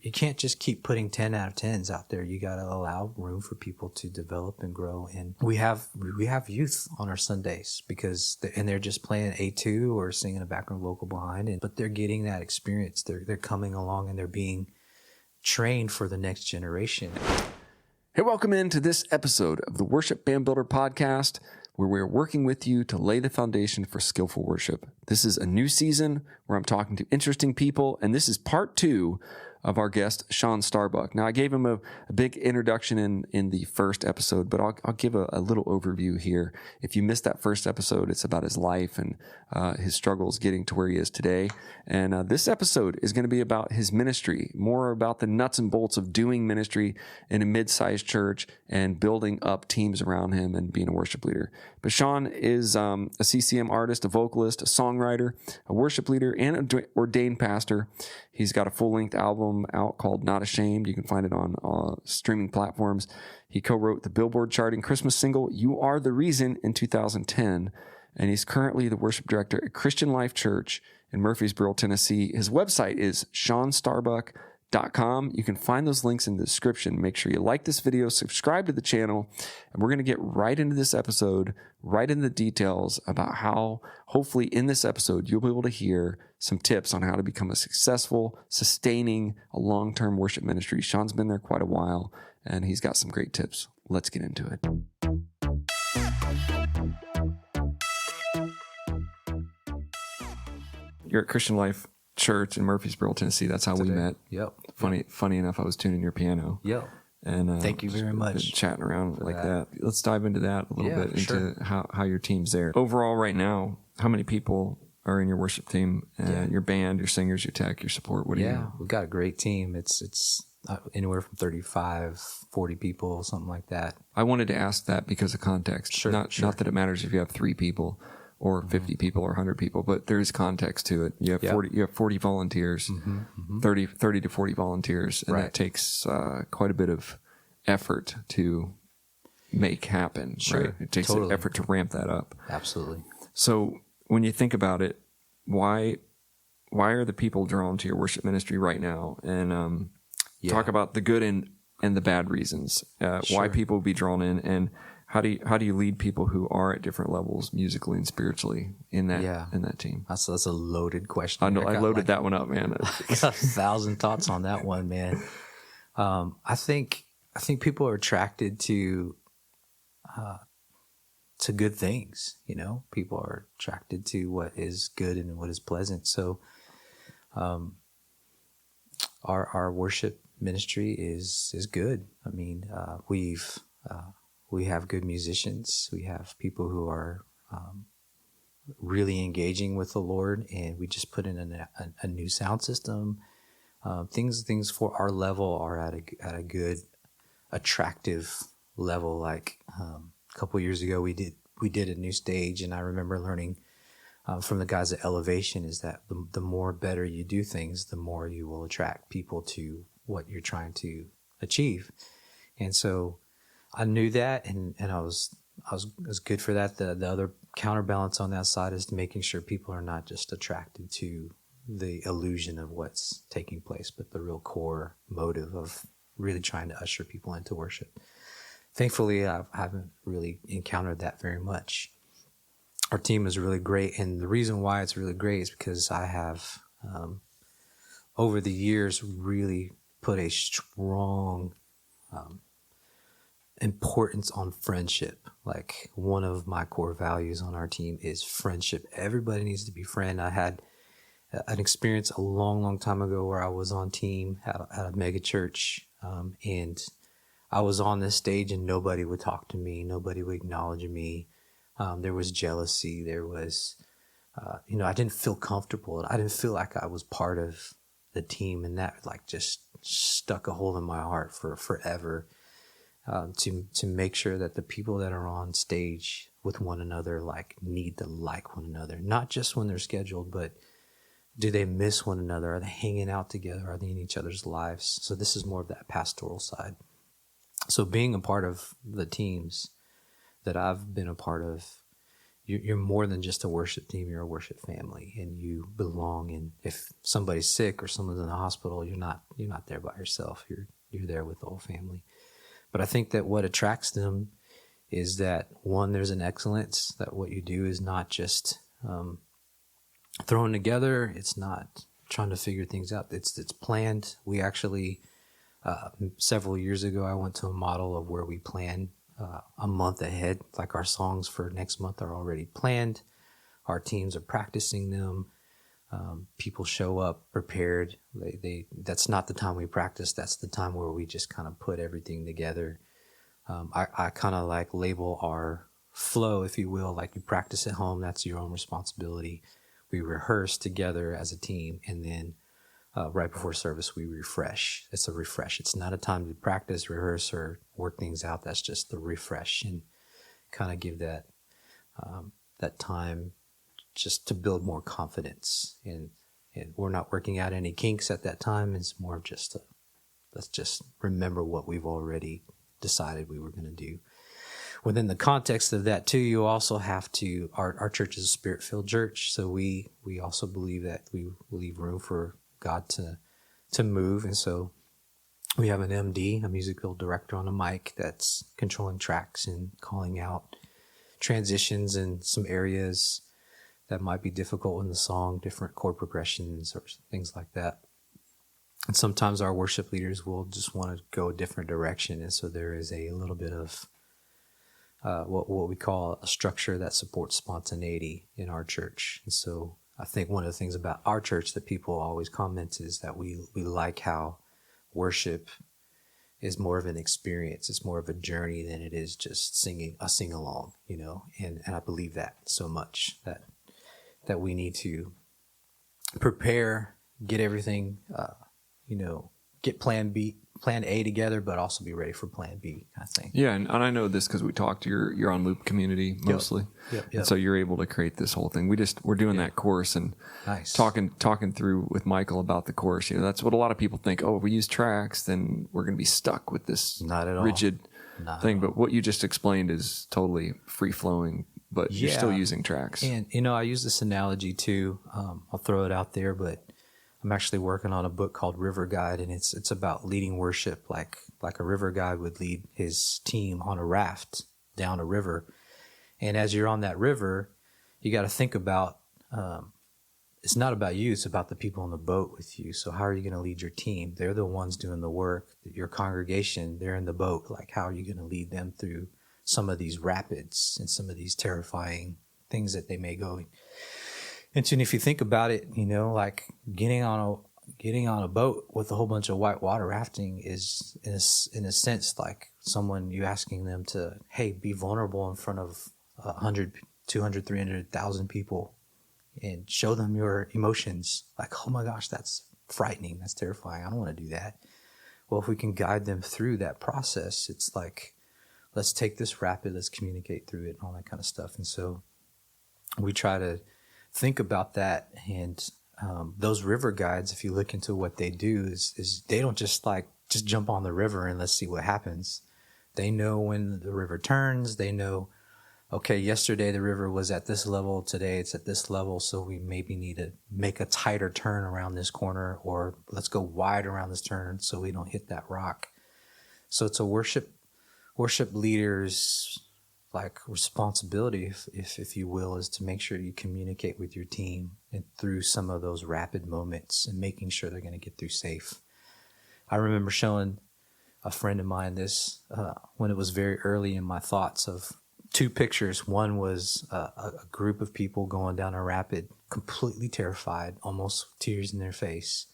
you can't just keep putting 10 out of 10s out there. You got to allow room for people to develop and grow. And we have youth on our Sundays and they're just playing A2 or singing a background vocal behind, but they're getting that experience. They're coming along and they're being trained for the next generation. Hey, welcome into this episode of the Worship Band Builder podcast, where we're working with you to lay the foundation for skillful worship. This is a new season where I'm talking to interesting people, and this is part 2 of our guest, Shawn Starbuck. Now, I gave him a big introduction in the first episode, but I'll give a little overview here. If you missed that first episode, it's about his life and his struggles getting to where he is today. And this episode is going to be about his ministry, more about the nuts and bolts of doing ministry in a mid-sized church and building up teams around him and being a worship leader. But Shawn is a CCM artist, a vocalist, a songwriter, a worship leader, and an ordained pastor. He's got a full-length album out called Not Ashamed. You can find it on streaming platforms. He co-wrote the Billboard charting Christmas single, You Are the Reason, in 2010. And he's currently the worship director at Christian Life Church in Murfreesboro, Tennessee. His website is ShawnStarbuck.com. You can find those links in the description. Make sure you like this video, subscribe to the channel, and we're going to get right into this episode, right into the details about how, hopefully in this episode, you'll be able to hear some tips on how to become a successful, sustaining, a long-term worship ministry. Shawn's been there quite a while, and he's got some great tips. Let's get into it. You're at Christian Life Church in Murfreesboro, Tennessee. That's how we met. Yep. Funny enough, I was tuning your piano. Yep. And thank you very much. Chatting around like that. Let's dive into that a little bit, into sure. how your team's there. Overall, right now, how many people are in your worship team, your band, your singers, your tech, your support? What do you? We've got a great team. It's anywhere from 35, 40 people, something like that. I wanted to ask that because of context. Sure. Not that it matters if you have 3 people or 50 people or 100 people, but there is context to it. You have 40 volunteers, 30 to 40 volunteers, and that takes quite a bit of effort to make happen. Sure. Right? It takes effort to ramp that up. Absolutely. So when you think about it, why are the people drawn to your worship ministry right now? And talk about the good and the bad reasons. Why people would be drawn in, and how do you lead people who are at different levels musically and spiritually in that team? That's a loaded question. I know I loaded that one up, man. I got 1,000 thoughts on that one, man. I think people are attracted to good things. You know, people are attracted to what is good and what is pleasant. So, our worship ministry is good. I mean, we have good musicians. We have people who are really engaging with the Lord, and we just put in a new sound system. Things for our level are at a good, attractive level. Like a couple years ago, we did a new stage, and I remember learning from the guys at Elevation is that the more better you do things, the more you will attract people to what you're trying to achieve. And so I knew that, and I was good for that. The other counterbalance on that side is making sure people are not just attracted to the illusion of what's taking place, but the real core motive of really trying to usher people into worship. Thankfully, I haven't really encountered that very much. Our team is really great, and the reason why it's really great is because I have, over the years, really put a strong importance on friendship. Like, one of my core values on our team is friendship. Everybody needs to be friend. I had an experience a long time ago where I was on team at a mega church, and I was on this stage and nobody would talk to me. Nobody would acknowledge me. There was jealousy. There was, I didn't feel comfortable. I didn't feel like I was part of the team, and that just stuck a hole in my heart for forever. To make sure that the people that are on stage with one another need to like one another, not just when they're scheduled, but do they miss one another? Are they hanging out together? Are they in each other's lives? So this is more of that pastoral side. So being a part of the teams that I've been a part of you're more than just a worship team. You're a worship family, and you belong. And if somebody's sick or someone's in the hospital, you're not there by yourself. You're there with the whole family. But I think that what attracts them is that, one, there's an excellence, that what you do is not just thrown together. It's not trying to figure things out. It's planned. We actually, several years ago, I went to a model of where we plan a month ahead. Like, our songs for next month are already planned. Our teams are practicing them. People show up prepared. That's not the time we practice. That's the time where we just kind of put everything together. I kind of like label our flow, if you will, like you practice at home. That's your own responsibility. We rehearse together as a team, and then right before service, we refresh. It's a refresh. It's not a time to practice, rehearse, or work things out. That's just the refresh, and kind of give that time just to build more confidence. And we're not working out any kinks at that time. It's more of just let's just remember what we've already decided we were going to do. Within the context of that too, you also have to, our church is a spirit-filled church, so we also believe that we leave room for God to move. And so we have an MD, a musical director on the mic, that's controlling tracks and calling out transitions in some areas that might be difficult in the song, different chord progressions or things like that. And sometimes our worship leaders will just want to go a different direction. And so there is a little bit of what we call a structure that supports spontaneity in our church. And so I think one of the things about our church that people always comment is that we like how worship is more of an experience. It's more of a journey than it is just singing a sing-along, and I believe that so much that we need to prepare, get everything, get plan A together, but also be ready for plan B kind of thing. Yeah. And I know this because we talked, you're on Loop Community mostly. Yep. And so you're able to create this whole thing. We're doing that course and nice. talking through with Michael about the course. That's what a lot of people think. Oh, if we use tracks, then we're going to be stuck with this not at all. rigid thing. But what you just explained is totally free flowing, but you're still using tracks. And, I use this analogy too. I'll throw it out there, but I'm actually working on a book called River Guide, and it's about leading worship like a river guide would lead his team on a raft down a river. And as you're on that river, you got to think about, it's not about you, it's about the people on the boat with you. So how are you going to lead your team? They're the ones doing the work. Your congregation, they're in the boat. Like, how are you going to lead them through some of these rapids and some of these terrifying things that they may go into? And if you think about it, like getting on a boat with a whole bunch of white water rafting is in a sense like you asking them to, hey, be vulnerable in front of 100, 200, 300,000 people and show them your emotions. Like, oh my gosh, that's frightening. That's terrifying. I don't want to do that. Well, if we can guide them through that process, it's like, let's take this rapid, let's communicate through it and all that kind of stuff. And so we try to think about that. And those river guides, if you look into what they do, is they don't just jump on the river and let's see what happens. They know when the river turns. They know, okay, yesterday the river was at this level, today it's at this level, so we maybe need to make a tighter turn around this corner, or let's go wide around this turn so we don't hit that rock. So it's a worship leaders' responsibility, if you will, is to make sure you communicate with your team and through some of those rapid moments and making sure they're going to get through safe. I remember showing a friend of mine this when it was very early in my thoughts of two pictures. One was a group of people going down a rapid, completely terrified, almost tears in their face,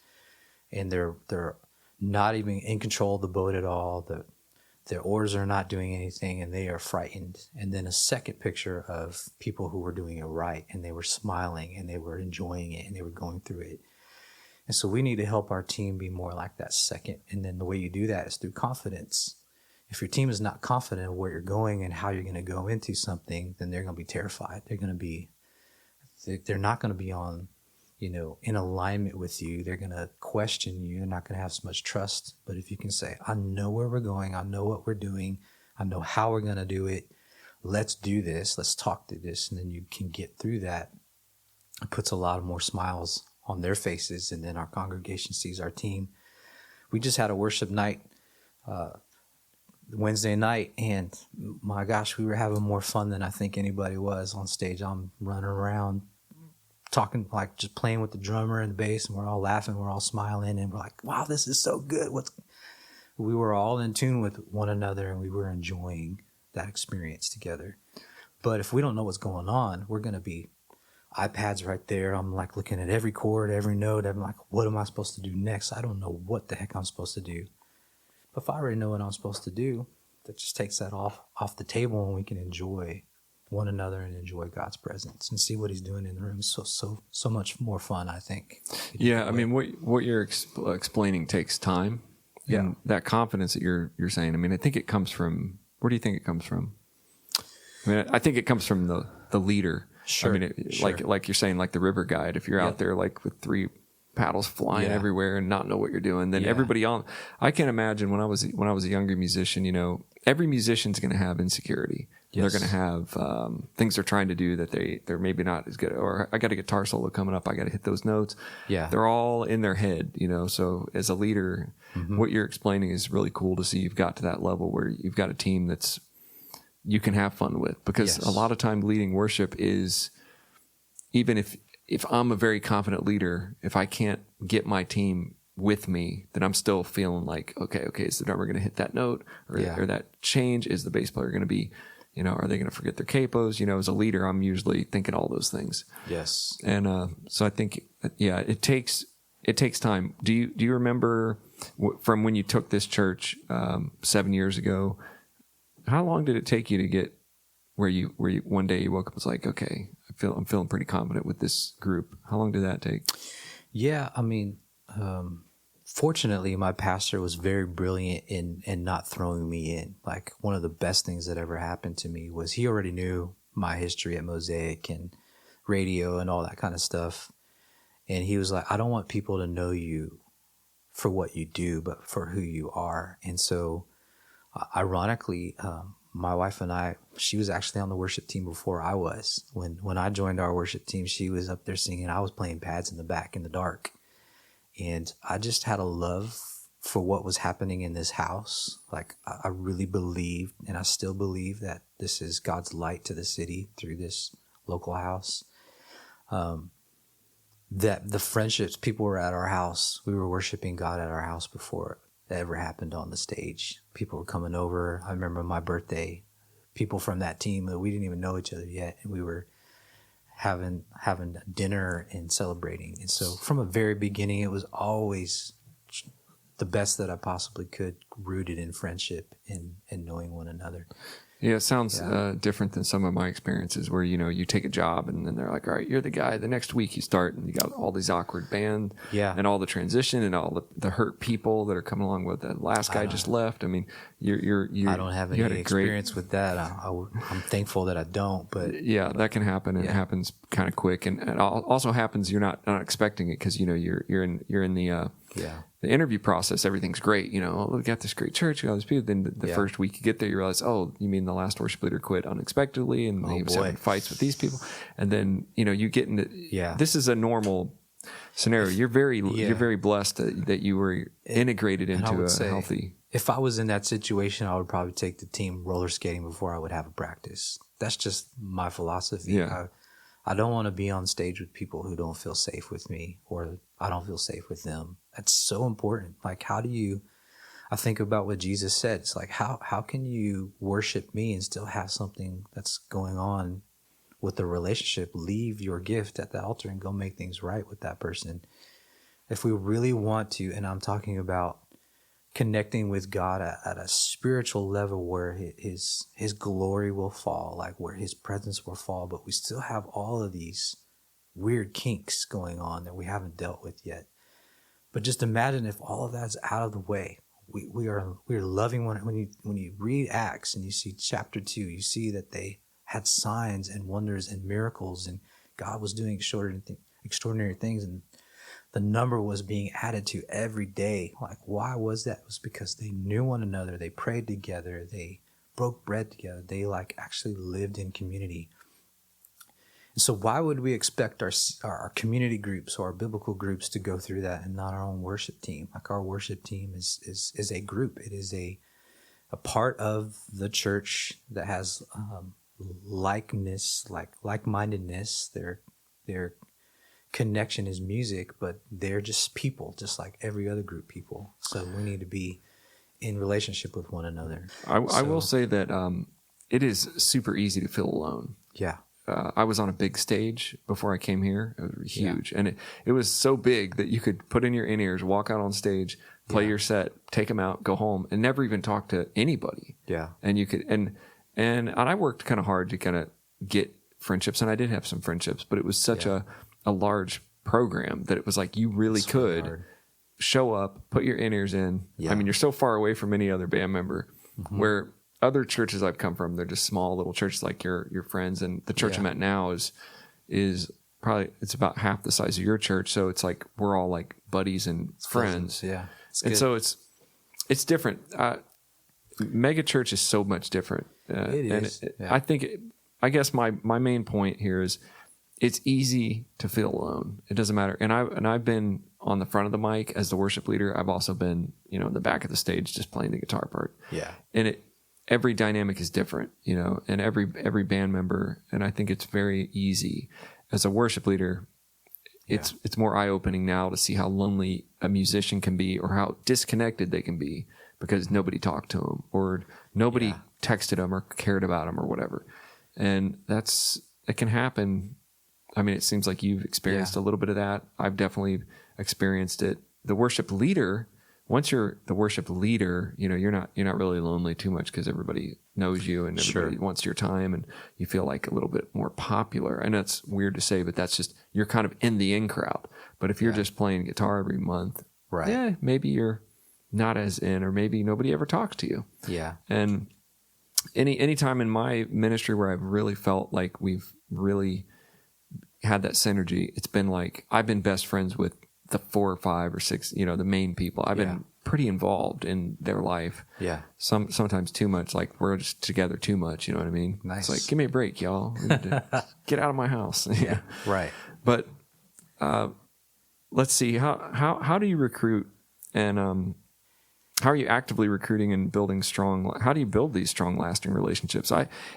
and they're not even in control of the boat at all. Their oars are not doing anything, and they are frightened. And then a second picture of people who were doing it right, and they were smiling, and they were enjoying it, and they were going through it. And so we need to help our team be more like that second. And then the way you do that is through confidence. If your team is not confident in where you're going and how you're going to go into something, then they're going to be terrified. They're not going to be on, in alignment with you. They're going to question you. They're not going to have so much trust. But if you can say, I know where we're going, I know what we're doing, I know how we're going to do it, let's do this, let's talk through this, and then you can get through that. It puts a lot more smiles on their faces, and then our congregation sees our team. We just had a worship night Wednesday night, and my gosh, we were having more fun than I think anybody was on stage. I'm running around talking, like just playing with the drummer and the bass, and we're all laughing, we're all smiling, and we're like, wow, this is so good. We were all in tune with one another, and we were enjoying that experience together. But if we don't know what's going on, we're going to be iPads right there. I'm like looking at every chord, every note. I'm like, what am I supposed to do next? I don't know what the heck I'm supposed to do. But if I already know what I'm supposed to do, that just takes that off the table, and we can enjoy one another and enjoy God's presence and see what He's doing in the room. So much more fun, I think. Yeah, I mean, what you're explaining takes time. Yeah, and that confidence that you're saying. I mean, I think it comes from. Where do you think it comes from? I mean, I think it comes from the leader. Sure. I mean, sure. like you're saying, like the river guide. If you're out there like with 3 paddles flying everywhere and not know what you're doing, then everybody on. I can imagine when I was a younger musician, you know, every musician's going to have insecurity. Yes. They're going to have things they're trying to do that they're maybe not as good. Or I got a guitar solo coming up, I got to hit those notes. Yeah, they're all in their head, you know. So as a leader, what you're explaining is really cool to see. You've got to that level where you've got a team that's you can have fun with, because a lot of time leading worship is, even if I'm a very confident leader, if I can't get my team with me, then I'm still feeling like, okay, is the drummer going to hit that note or that change? Is the bass player going to be, you know, are they going to forget their capos? You know, as a leader, I'm usually thinking all those things. Yes. And so I think, it takes time. Do you remember from when you took this church 7 years ago? How long did it take you to get where you one day you woke up and was like, okay, I'm feeling pretty confident with this group? How long did that take? Yeah, I mean, fortunately, my pastor was very brilliant in not throwing me in. Like, one of the best things that ever happened to me was he already knew my history at Mosaic and radio and all that kind of stuff. And he was like, I don't want people to know you for what you do, but for who you are. And so, ironically, my wife and I, she was actually on the worship team before I was. When I joined our worship team, she was up there singing. I was playing pads in the back in the dark. And I just had a love for what was happening in this house. Like, I really believed, and I still believe, that this is God's light to the city through this local house. That the friendships, people were at our house. We were worshiping God at our house before that ever happened on the stage. People were coming over. I remember my birthday, people from that team that we didn't even know each other yet, and we were having dinner and celebrating. And so from a very beginning, it was always the best that I possibly could, rooted in friendship and knowing one another. Yeah, it sounds different than some of my experiences where, you know, you take a job and then they're like, all right, you're the guy. The next week you start and you got all these awkward band and all the transition and all the hurt people that are coming along with the last guy just left. I mean, you're I don't have any experience with that. I'm thankful that I don't, but yeah, that can happen. And it happens kind of quick. And it also happens, you're not expecting it, because, you know, you're in the interview process. Everything's great. You know, we got this great church, we got all these people. Then the first week you get there, you realize, oh, you mean the last worship leader quit unexpectedly, and he was having fights with these people. And then, you know, you get into this is a normal scenario. You're very blessed that you were integrated into a healthy. If I was in that situation, I would probably take the team roller skating before I would have a practice. That's just my philosophy. Yeah. I don't want to be on stage with people who don't feel safe with me, or I don't feel safe with them. That's so important. Like, I think about what Jesus said. It's like, how can you worship me and still have something that's going on with the relationship? Leave your gift at the altar and go make things right with that person. If we really want to, and I'm talking about connecting with God at a spiritual level where his glory will fall, like where his presence will fall, but we still have all of these weird kinks going on that we haven't dealt with yet. But just imagine if all of that's out of the way. We are loving one. When you read Acts and you see chapter 2, you see that they had signs and wonders and miracles, and God was doing extraordinary things, and the number was being added to every day. Like, why was that? It was because they knew one another. They prayed together. They broke bread together. They like actually lived in community. So why would we expect our community groups or our biblical groups to go through that and not our own worship team? Like our worship team is a group. It is a part of the church that has like-mindedness. Their connection is music, but they're just people, just like every other group people. So we need to be in relationship with one another. I will say that it is super easy to feel alone. Yeah. I was on a big stage before I came here. It was huge. And it was so big that you could put in your in-ears, walk out on stage, play your set, take them out, go home, and never even talk to anybody. Yeah. And you could, and I worked kind of hard to kind of get friendships, and I did have some friendships, but it was such a large program that it was like you really could show up, put your in-ears in. I mean, you're so far away from any other band member where other churches I've come from, they're just small little churches like your friends, and the church I'm at now is probably, it's about half the size of your church. So it's like, we're all like buddies and friends. Yeah. And so it's different. Mega church is so much different. It is. I think, I guess my main point here is it's easy to feel alone. It doesn't matter. And I've been on the front of the mic as the worship leader. I've also been, in the back of the stage, just playing the guitar part. Yeah. And every dynamic is different, and every band member. And I think it's very easy as a worship leader. It's more eye-opening now to see how lonely a musician can be, or how disconnected they can be because nobody talked to them, or nobody texted them or cared about them or whatever. And it can happen. I mean, it seems like you've experienced a little bit of that. I've definitely experienced it. The worship leader, once you're the worship leader, you're not really lonely too much because everybody knows you and everybody wants your time, and you feel like a little bit more popular. I know it's weird to say, but that's just, you're kind of in the in crowd. But if you're just playing guitar every month, maybe you're not as in, or maybe nobody ever talks to you. Yeah. And any time in my ministry where I've really felt like we've really had that synergy, it's been like I've been best friends with the 4 or 5 or 6, the main people. I've been pretty involved in their life. Yeah. Sometimes too much, like we're just together too much, you know what I mean? Nice. It's like, give me a break, y'all. We need to get out of my house. Yeah. Right. But let's see, how do you recruit, and how are you actively recruiting and building how do you build these strong, lasting relationships?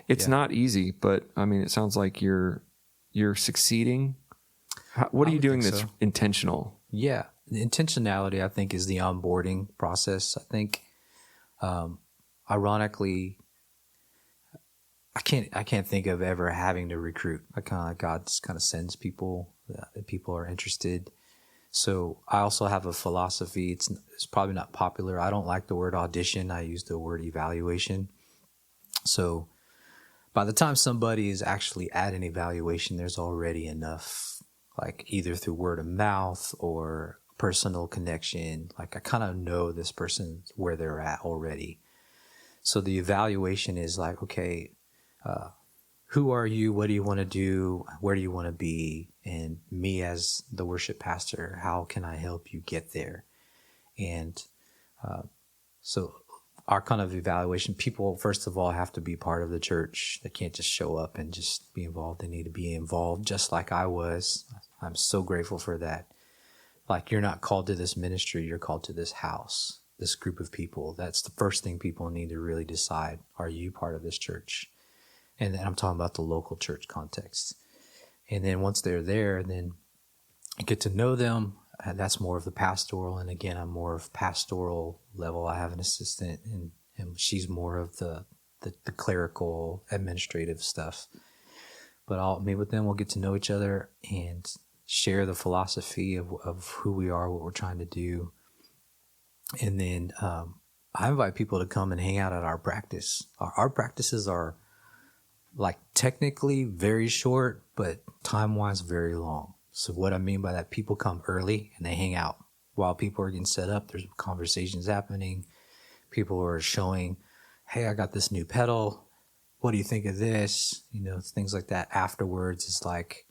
It's not easy, but I mean, it sounds like you're succeeding. What are you doing that's intentional? Yeah. The intentionality, I think, is the onboarding process. I think, ironically, I can't think of ever having to recruit. God just kind of sends people that people are interested. So I also have a philosophy. It's probably not popular. I don't like the word audition. I use the word evaluation. So by the time somebody is actually at an evaluation, there's already enough, like either through word of mouth or personal connection. Like I kind of know this person where they're at already. So the evaluation is like, okay, who are you? What do you want to do? Where do you want to be? And me as the worship pastor, how can I help you get there? And so our kind of evaluation, people, first of all, have to be part of the church. They can't just show up and just be involved. They need to be involved just like I was. I'm so grateful for that. Like, you're not called to this ministry. You're called to this house, this group of people. That's the first thing people need to really decide. Are you part of this church? And then I'm talking about the local church context. And then once they're there, then you get to know them. That's more of the pastoral. And again, I'm more of pastoral level. I have an assistant, and she's more of the clerical, administrative stuff. But I'll meet with them. We'll get to know each other and share the philosophy of who we are, what we're trying to do. And then I invite people to come and hang out at our practice. Our practices are like technically very short, but time-wise very long. So what I mean by that, people come early and they hang out while people are getting set up. There's conversations happening. People are showing, hey, I got this new pedal. What do you think of this? Things like that. Afterwards, it's like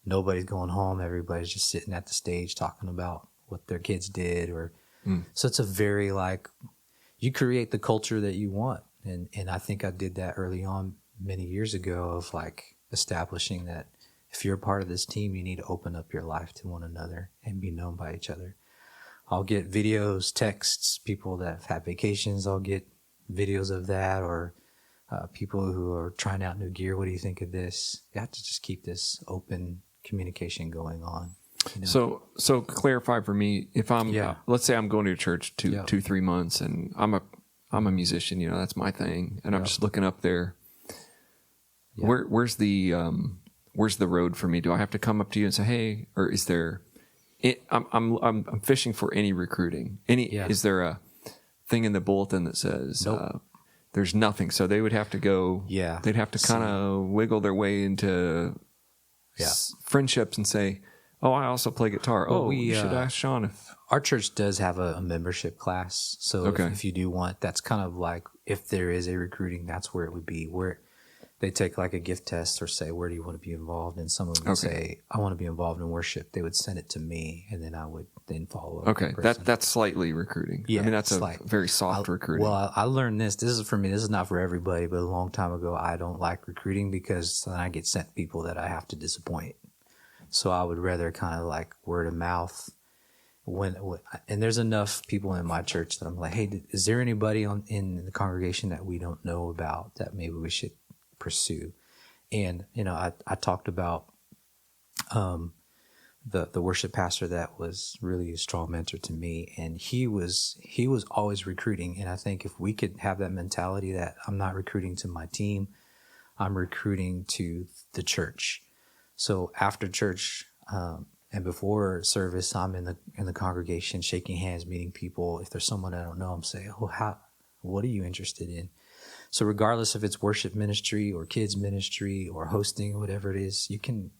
nobody's going home. Everybody's just sitting at the stage talking about what their kids did. So it's a very you create the culture that you want. And I think I did that early on many years ago of like establishing that if you're a part of this team, you need to open up your life to one another and be known by each other. I'll get videos, texts, people that have had vacations, I'll get videos of that, or people who are trying out new gear. What do you think of this? You have to just keep this open communication going on. You know? So clarify for me, if I'm, let's say I'm going to a church 2-3 months and I'm a musician, you know, that's my thing. And I'm just looking up there. Yeah. Where's the road for me? Do I have to come up to you and say, hey, or is there, I'm fishing for any recruiting. Is there a thing in the bulletin that says, nope. There's nothing. So they would have to go, they'd have to kind of wiggle their way into friendships and say, oh, I also play guitar. Oh, you should ask Shawn if... Our church does have a membership class. So if you do want, that's kind of like, if there is a recruiting, that's where it would be, where they take like a gift test or say, where do you want to be involved? And someone would say, I want to be involved in worship. They would send it to me, and then I would then follow up. Okay, that's slightly recruiting. Yeah, I mean, that's a very soft recruiting. Well, I learned this. This is for me. This is not for everybody, but a long time ago, I don't like recruiting because then I get sent people that I have to disappoint. So I would rather kind of like word of mouth. And there's enough people in my church that I'm like, hey, is there anybody in the congregation that we don't know about that maybe we should pursue? And you know, I talked about the worship pastor that was really a strong mentor to me, and he was always recruiting. And I think if we could have that mentality that I'm not recruiting to my team, I'm recruiting to the church. So after church and before service, I'm in the congregation, shaking hands, meeting people. If there's someone I don't know, I'm saying, oh, what are you interested in? So regardless if it's worship ministry or kids ministry or hosting or whatever it is, you can,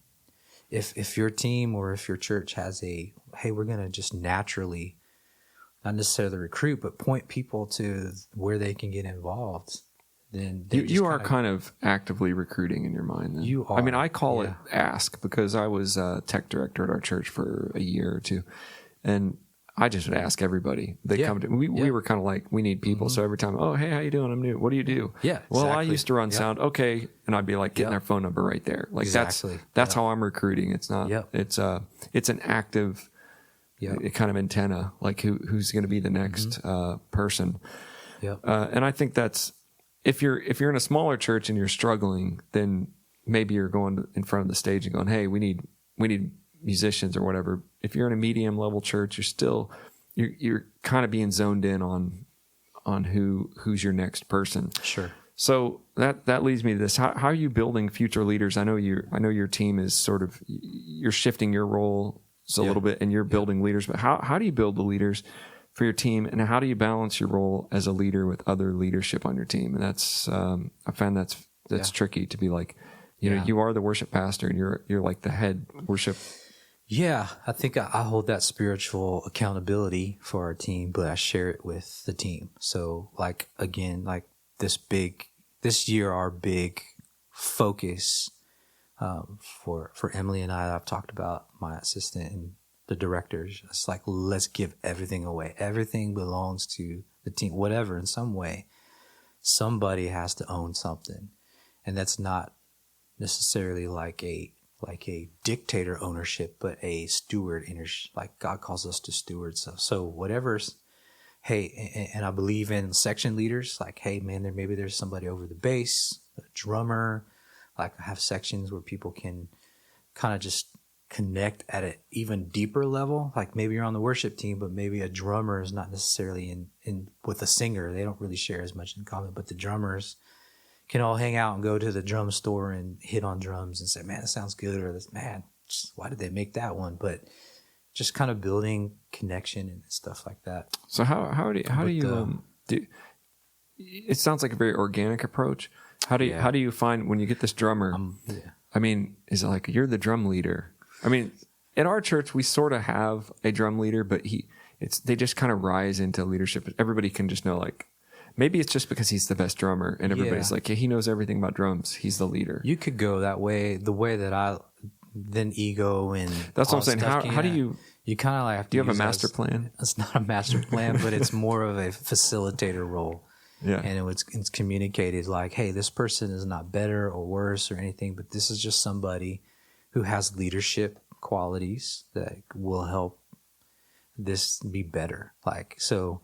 if your team or if your church has hey, we're going to just naturally, not necessarily recruit, but point people to where they can get involved. Then you are kind of actively recruiting in your mind. Then. You are. I mean, I call it ask because I was a tech director at our church for a year or two, and I just would ask everybody. They come to we were kind of like, we need people. Mm-hmm. So every time, oh, hey, how you doing? I'm new. What do you do? Yeah. Well, I used to run sound. Okay. And I'd be like getting their phone number right there. Like that's how I'm recruiting. It's not, it's an active kind of antenna, like who's going to be the next person. Yeah. And I think that's, if you're in a smaller church and you're struggling, then maybe you're going in front of the stage and going, hey, we need musicians or whatever. If you're in a medium level church, you're kind of being zoned in on who's your next person. Sure. So that leads me to this. How are you building future leaders? I know your team is sort of, you're shifting your role a little bit and you're building leaders, but how do you build the leaders for your team, and how do you balance your role as a leader with other leadership on your team? And that's I find that's tricky to be like, you know, you are the worship pastor and you're like the head worship. Yeah, I think I hold that spiritual accountability for our team, but I share it with the team. So like, again, like this year, our big focus for Emily and I've talked about, my assistant and the directors. It's like, let's give everything away. Everything belongs to the team, whatever, in some way. Somebody has to own something. And that's not necessarily like a dictator ownership, but a steward ownership. Like God calls us to stewards. So whatever's, hey, and I believe in section leaders, like, hey man, maybe there's somebody over the bass, a drummer. Like I have sections where people can kind of just connect at an even deeper level. Like maybe you're on the worship team, but maybe a drummer is not necessarily in with a singer. They don't really share as much in common, but the drummers can all hang out and go to the drum store and hit on drums and say, man, that sounds good. Or this, man, why did they make that one? But just kind of building connection and stuff like that. So how do you it sounds like a very organic approach. How do you find when you get this drummer? I mean, is it like you're the drum leader? I mean, in our church, we sort of have a drum leader, but they just kind of rise into leadership. Everybody can just know, like, maybe it's just because he's the best drummer and everybody's like, hey, he knows everything about drums. He's the leader. You could go that way, the way that then ego and that's what I'm saying. How do you kind of like have to do you have a master plan? It's not a master plan, but it's more of a facilitator role. Yeah. And it's communicated like, hey, this person is not better or worse or anything, but this is just somebody who has leadership qualities that will help this be better. Like, so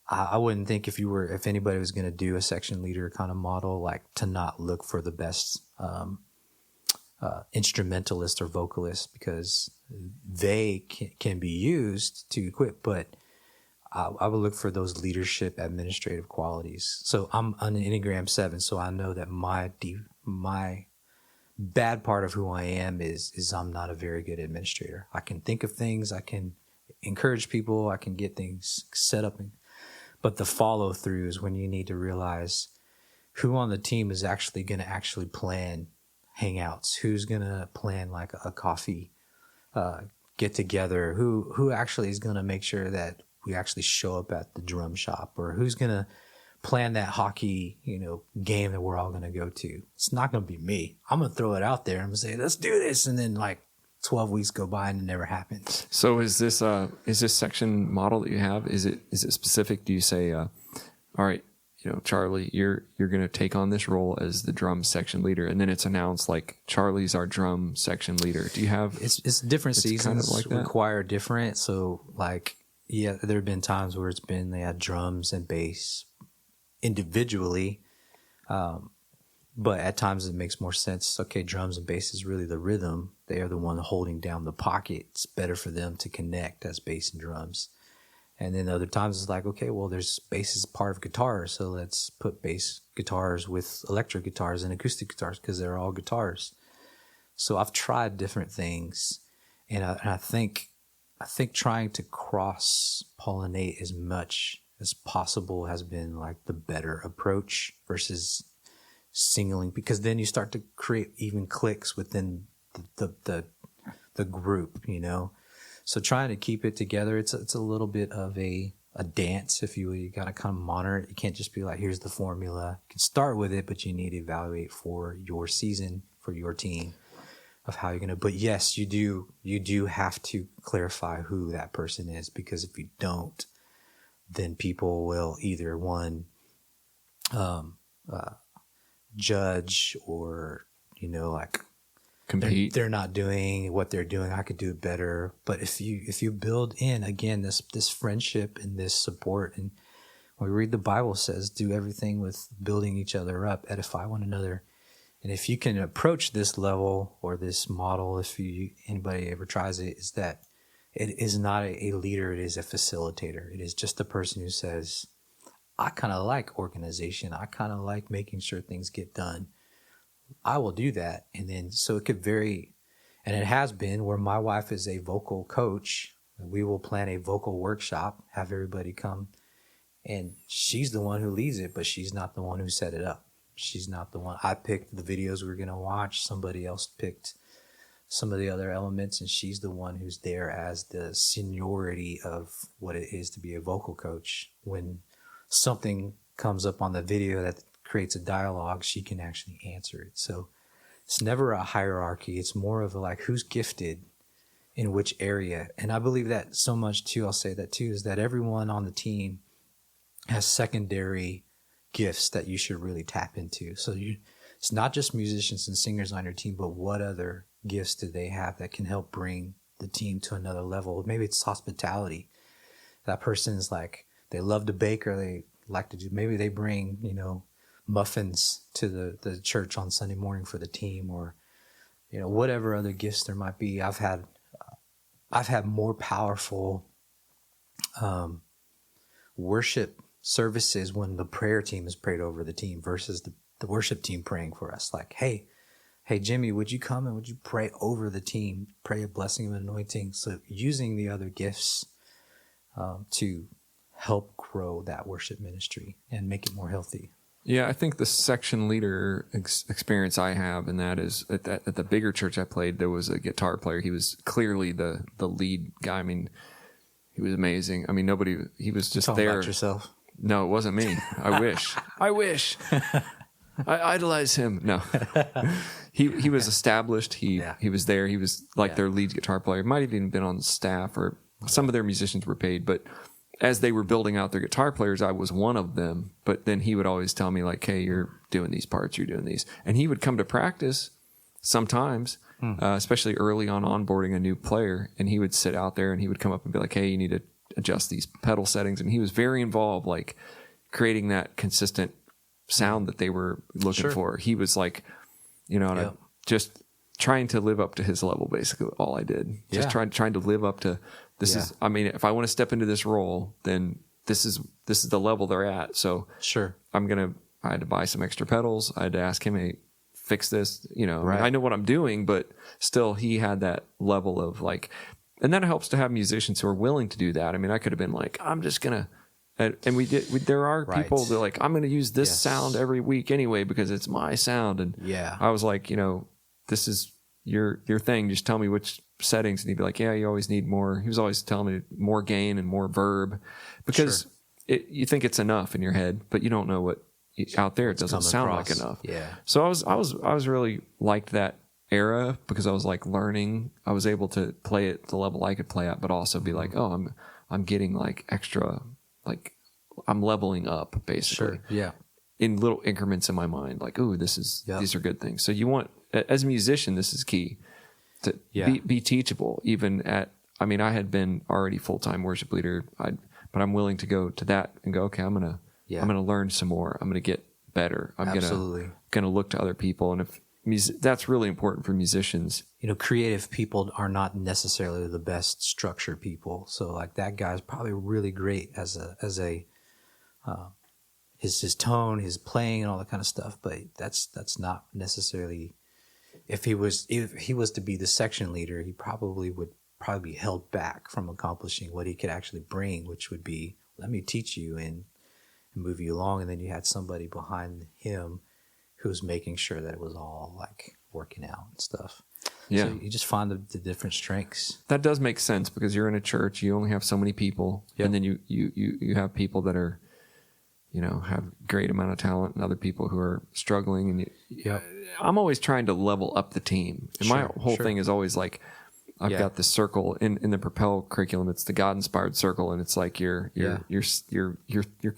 I wouldn't think if anybody was going to do a section leader kind of model, like to not look for the best instrumentalist or vocalist, because they can be used to equip, but I would look for those leadership administrative qualities. So I'm on an Enneagram 7, so I know that my bad part of who I am is I'm not a very good administrator. I can think of things, I can encourage people, I can get things set up, but the follow through is when you need to realize who on the team is actually going to plan hangouts, who's going to plan like a coffee get together, who actually is going to make sure that we actually show up at the drum shop, or who's going to plan that hockey, game that we're all going to go to. It's not going to be me. I'm going to throw it out there. I'm going to say, let's do this. And then like 12 weeks go by and it never happens. So is this section model that you have, is it specific? Do you say, all right, Charlie, you're going to take on this role as the drum section leader, and then it's announced like Charlie's our drum section leader? Do you have? It's different seasons kind of like that? Require different. So like, yeah, there have been times where they had drums and bass individually, but at times it makes more sense. Okay, drums and bass is really the rhythm. They are the one holding down the pocket. It's better for them to connect as bass and drums. And then other times it's like, okay, well, there's bass is part of guitar, so let's put bass guitars with electric guitars and acoustic guitars because they're all guitars. So I've tried different things, and I think trying to cross-pollinate as much as possible has been like the better approach versus singling, because then you start to create even cliques within the group, So trying to keep it together, it's a little bit of a dance, if you will. You got to kind of monitor it. You can't just be like, here's the formula. You can start with it, but you need to evaluate for your season, for your team, of how you're going to. But yes, you do have to clarify who that person is, because if you don't, then people will either judge or, like, compete. They're not doing what they're doing. I could do it better. But if you build in again this friendship and this support, and when we read the Bible says, do everything with building each other up, edify one another. And if you can approach this level or this model, if anybody ever tries it, is that it is not a leader, it is a facilitator. It is just a person who says, I kind of like organization. I kind of like making sure things get done. I will do that. And then, so it could vary. And it has been where my wife is a vocal coach. We will plan a vocal workshop, have everybody come, and she's the one who leads it, but she's not the one who set it up. She's not the one. I picked the videos we were going to watch. Somebody else picked some of the other elements, and she's the one who's there as the seniority of what it is to be a vocal coach. When something comes up on the video that creates a dialogue, she can actually answer it. So it's never a hierarchy. It's more of a like, who's gifted in which area. And I believe that so much too, I'll say that too, is that everyone on the team has secondary gifts that you should really tap into. So it's not just musicians and singers on your team, but what other gifts do they have that can help bring the team to another level? Maybe it's hospitality. That person is like, they love to bake, or they like to do, maybe they bring, muffins to the church on Sunday morning for the team, or, whatever other gifts there might be. I've had more powerful worship services when the prayer team has prayed over the team versus the worship team praying for us. Like, hey, Jimmy, would you come and would you pray over the team, pray a blessing of anointing? So using the other gifts to help grow that worship ministry and make it more healthy. Yeah, I think the section leader experience I have, and that is at the bigger church I played, there was a guitar player. He was clearly the lead guy. I mean, he was amazing. I mean, he was just Talk there. About yourself. No, it wasn't me. I wish. I idolize him. No, he was established. He was there. He was like their lead guitar player. Might have even been on staff, or some of their musicians were paid, but as they were building out their guitar players, I was one of them. But then he would always tell me like, hey, you're doing these parts, you're doing these. And he would come to practice sometimes, especially early on onboarding a new player. And he would sit out there and he would come up and be like, hey, you need to adjust these pedal settings. And he was very involved, like creating that consistent sound that they were looking for. He was like, and I just trying to live up to his level, basically all I did. Just trying to live up to this is, I mean, if I want to step into this role, then this is the level they're at. So I had to buy some extra pedals. I had to ask him, hey, fix this, I know what I'm doing, but still he had that level of like, and that helps to have musicians who are willing to do that. I mean, I could have been like, I'm just going to, and there are people that are like, I'm going to use this sound every week anyway, because it's my sound. And I was like, this is your thing. Just tell me which settings. And he'd be like, yeah, you always need more. He was always telling me more gain and more verb, because you think it's enough in your head, but you don't know what out there. It doesn't sound like enough. Yeah. So I was really liked that era, because I was like learning. I was able to play at the level I could play at, but also be like, oh, I'm getting like extra, like I'm leveling up basically. In little increments in my mind, like, ooh, these are good things. So you want, as a musician, this is key to be teachable. Even I mean, I had been already full-time worship leader, but I'm willing to go to that and go, okay, I'm gonna learn some more. I'm gonna get better. I'm gonna look to other people, and that's really important for musicians. Creative people are not necessarily the best structured people. So like that guy's probably really great as his tone, his playing, and all that kind of stuff. But that's not necessarily. If he was to be the section leader, he would be held back from accomplishing what he could actually bring, which would be, let me teach you and move you along. And then you had somebody behind him who was making sure that it was all like working out and stuff. Yeah. So you just find the different strengths. That does make sense, because you're in a church, you only have so many people, and then you have people that are, have great amount of talent, and other people who are struggling. And I'm always trying to level up the team. And my whole thing is always like, I've got this circle in the Propel curriculum. It's the God inspired circle, and it's like you're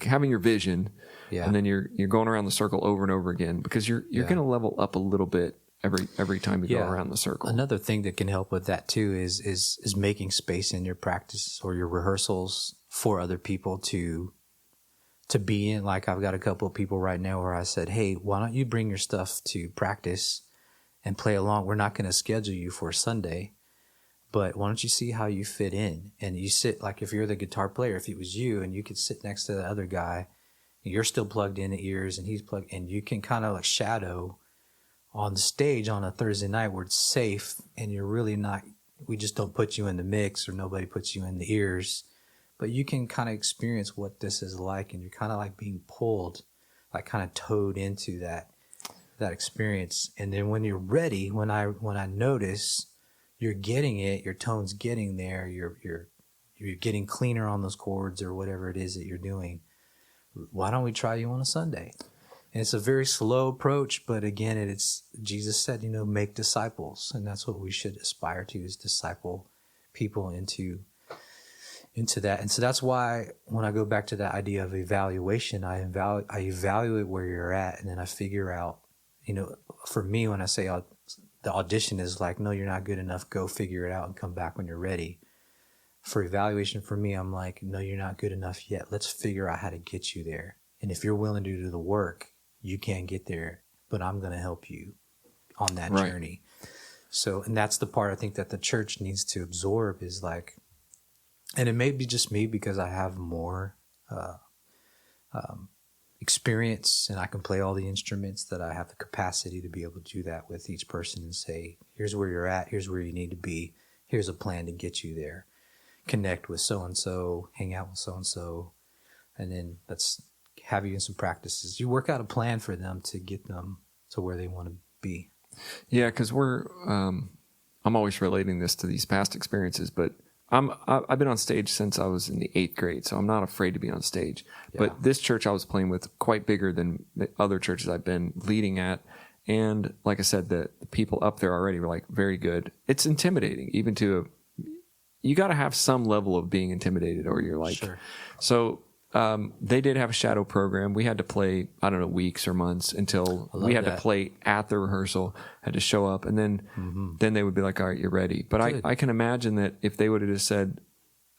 having your vision, and then you're going around the circle over and over again, because you're going to level up a little bit every time you go around the circle. Another thing that can help with that too is making space in your practice or your rehearsals for other people to be in. Like I've got a couple of people right now where I said, hey, why don't you bring your stuff to practice and play along? We're not going to schedule you for Sunday, but why don't you see how you fit in? And you sit, like if you're the guitar player, if it was you and you could sit next to the other guy, you're still plugged in the ears and he's plugged, and you can kind of like shadow on the stage on a Thursday night where it's safe and you're really not, we just don't put you in the mix or nobody puts you in the ears, but you can kind of experience what this is like, and you're kind of like being pulled, like kind of towed into that experience. And then when you're ready, when I notice you're getting it, your tone's getting there, you're getting cleaner on those chords or whatever it is that you're doing, why don't we try you on a Sunday? And it's a very slow approach, but again, it's Jesus said, make disciples, and that's what we should aspire to, is disciple people into that. And so that's why when I go back to that idea of evaluation, I evaluate where you're at, and then I figure out, for me, when I say the audition is like, no, you're not good enough, go figure it out and come back when you're ready. For evaluation, for me, I'm like, no, you're not good enough yet. Let's figure out how to get you there. And if you're willing to do the work, you can get there, but I'm going to help you on that journey. So, and that's the part I think that the church needs to absorb, is like, and it may be just me because I have more experience and I can play all the instruments, that I have the capacity to be able to do that with each person and say, here's where you're at, here's where you need to be, here's a plan to get you there. Connect with so-and-so, hang out with so-and-so, and then let's have you in some practices. You work out a plan for them to get them to where they want to be. Yeah, because I'm always relating this to these past experiences, but I've been on stage since I was in the 8th grade, so I'm not afraid to be on stage. Yeah. But this church I was playing with, quite bigger than the other churches I've been leading at. And like I said, the people up there already were like very good. It's intimidating, even you got to have some level of being intimidated, or you're like, Sure. So they did have a shadow program. We had to play, I don't know, weeks or months until we had to play at the rehearsal, had to show up. And then they would be like, all right, you're ready. But I can imagine that if they would have just said,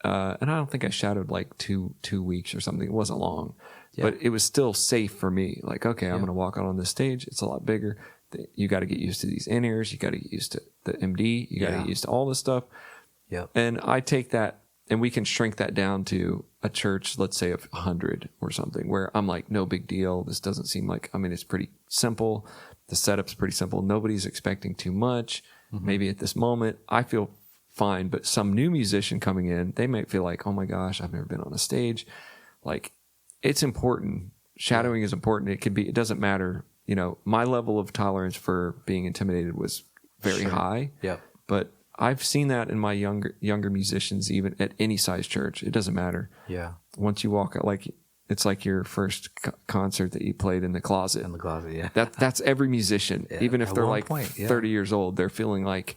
and I don't think I shadowed like two weeks or something. It wasn't long, but it was still safe for me. Like, okay, I'm going to walk out on this stage. It's a lot bigger. You got to get used to these in-ears. You got to get used to the MD. You got to get used to all this stuff. Yep. And I take that, and we can shrink that down to a church, let's say of 100 or something, where I'm like, no big deal. This doesn't seem like, I mean, it's pretty simple. The setup's pretty simple. Nobody's expecting too much. Maybe at this moment, I feel fine, but some new musician coming in, they might feel like, oh my gosh, I've never been on a stage. Like, it's important. Shadowing is important. It doesn't matter. You know, my level of tolerance for being intimidated was very high. Yep. But I've seen that in my younger musicians, even at any size church. It doesn't matter. Yeah. Once you walk out, like, it's like your first concert that you played in the closet. In the closet, yeah. That's every musician. Even if At they're one like point, 30 years old, they're feeling like,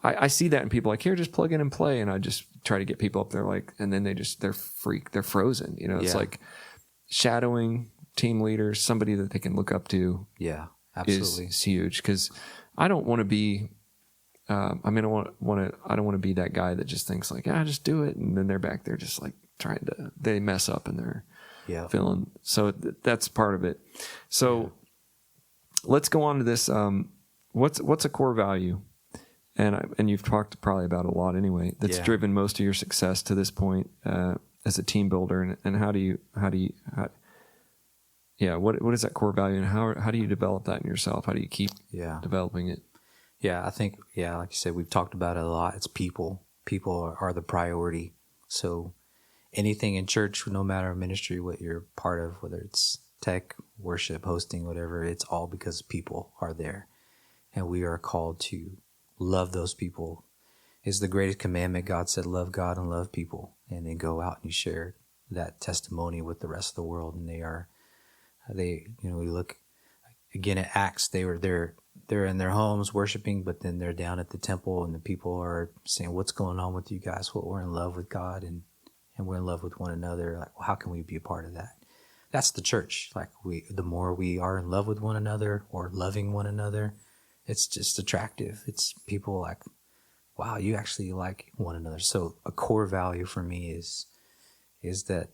I see that in people like, here, just plug in and play. And I just try to get people up there, like, and then they're frozen. You know, it's like shadowing team leaders, somebody that they can look up to. Yeah, absolutely. Is huge, because I don't want to be, I don't want to be that guy that just thinks like, just do it. And then they're back there just like they mess up and they're feeling. So that's part of it. So let's go on to this. What's a core value? And you've talked probably about it a lot anyway, that's driven most of your success to this point, as a team builder. And what is that core value, and how do you develop that in yourself? How do you keep developing it? Yeah, I think, like you said, we've talked about it a lot. It's people. People are the priority. So anything in church, no matter ministry, what you're part of, whether it's tech, worship, hosting, whatever, it's all because people are there. And we are called to love those people. It's the greatest commandment. God said, love God and love people. And then go out and you share that testimony with the rest of the world. And we look again at Acts, they're in their homes worshiping, but then they're down at the temple and the people are saying, what's going on with you guys? Well, we're in love with God and we're in love with one another. Like, well, how can we be a part of that? That's the church. Like, the more we are in love with one another or loving one another, it's just attractive. It's people like, wow, you actually like one another. So a core value for me is that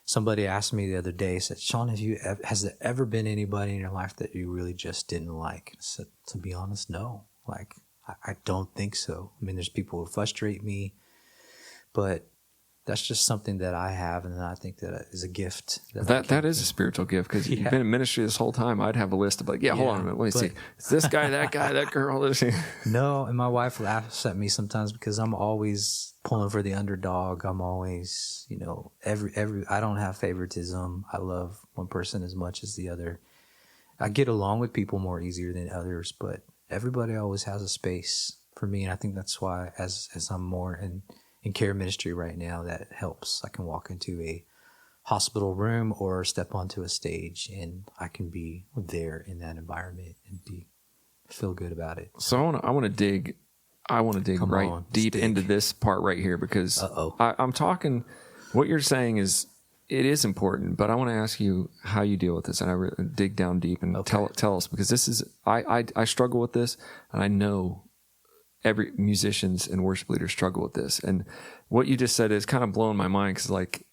somebody asked me the other day, said, Shawn, has there ever been anybody in your life that you really just didn't like? I said, to be honest, no. Like, I don't think so. I mean, there's people who frustrate me, but that's just something that I have, and I think that is a gift. That is a spiritual gift, because you've been in ministry this whole time. I'd have a list of like, hold on a minute, let me see. It's this guy, that guy, that girl. No, and my wife laughs at me sometimes because I'm always pulling for the underdog. I'm always, I don't have favoritism. I love one person as much as the other. I get along with people more easier than others, but everybody always has a space for me, and I think that's why as I'm more in care ministry right now, that helps. I can walk into a hospital room or step onto a stage and I can be there in that environment and feel good about it. So I want to dig deep into this part right here, because I'm talking, what you're saying is, it is important, but I want to ask you how you deal with this, and I really dig down deep and tell us, because this is, I struggle with this, and I know every musicians and worship leaders struggle with this. And what you just said is kind of blowing my mind, because like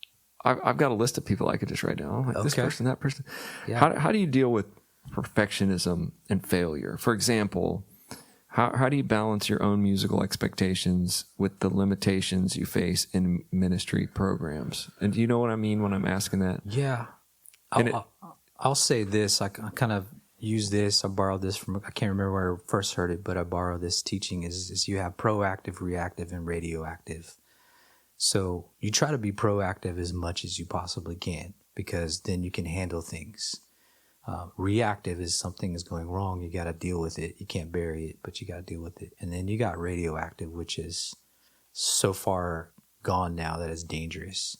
I've got a list of people I could just write down. Like, this person, that person. Yeah. How do you deal with perfectionism and failure? For example, how do you balance your own musical expectations with the limitations you face in ministry programs? And do you know what I mean when I'm asking that? Yeah. I'll say this. I kind of use this. I borrowed this from, I can't remember where I first heard it, but I borrowed this teaching is you have proactive, reactive, and radioactive. So you try to be proactive as much as you possibly can, because then you can handle things. Reactive is something is going wrong. You got to deal with it. You can't bury it, but you got to deal with it. And then you got radioactive, which is so far gone now that it's dangerous.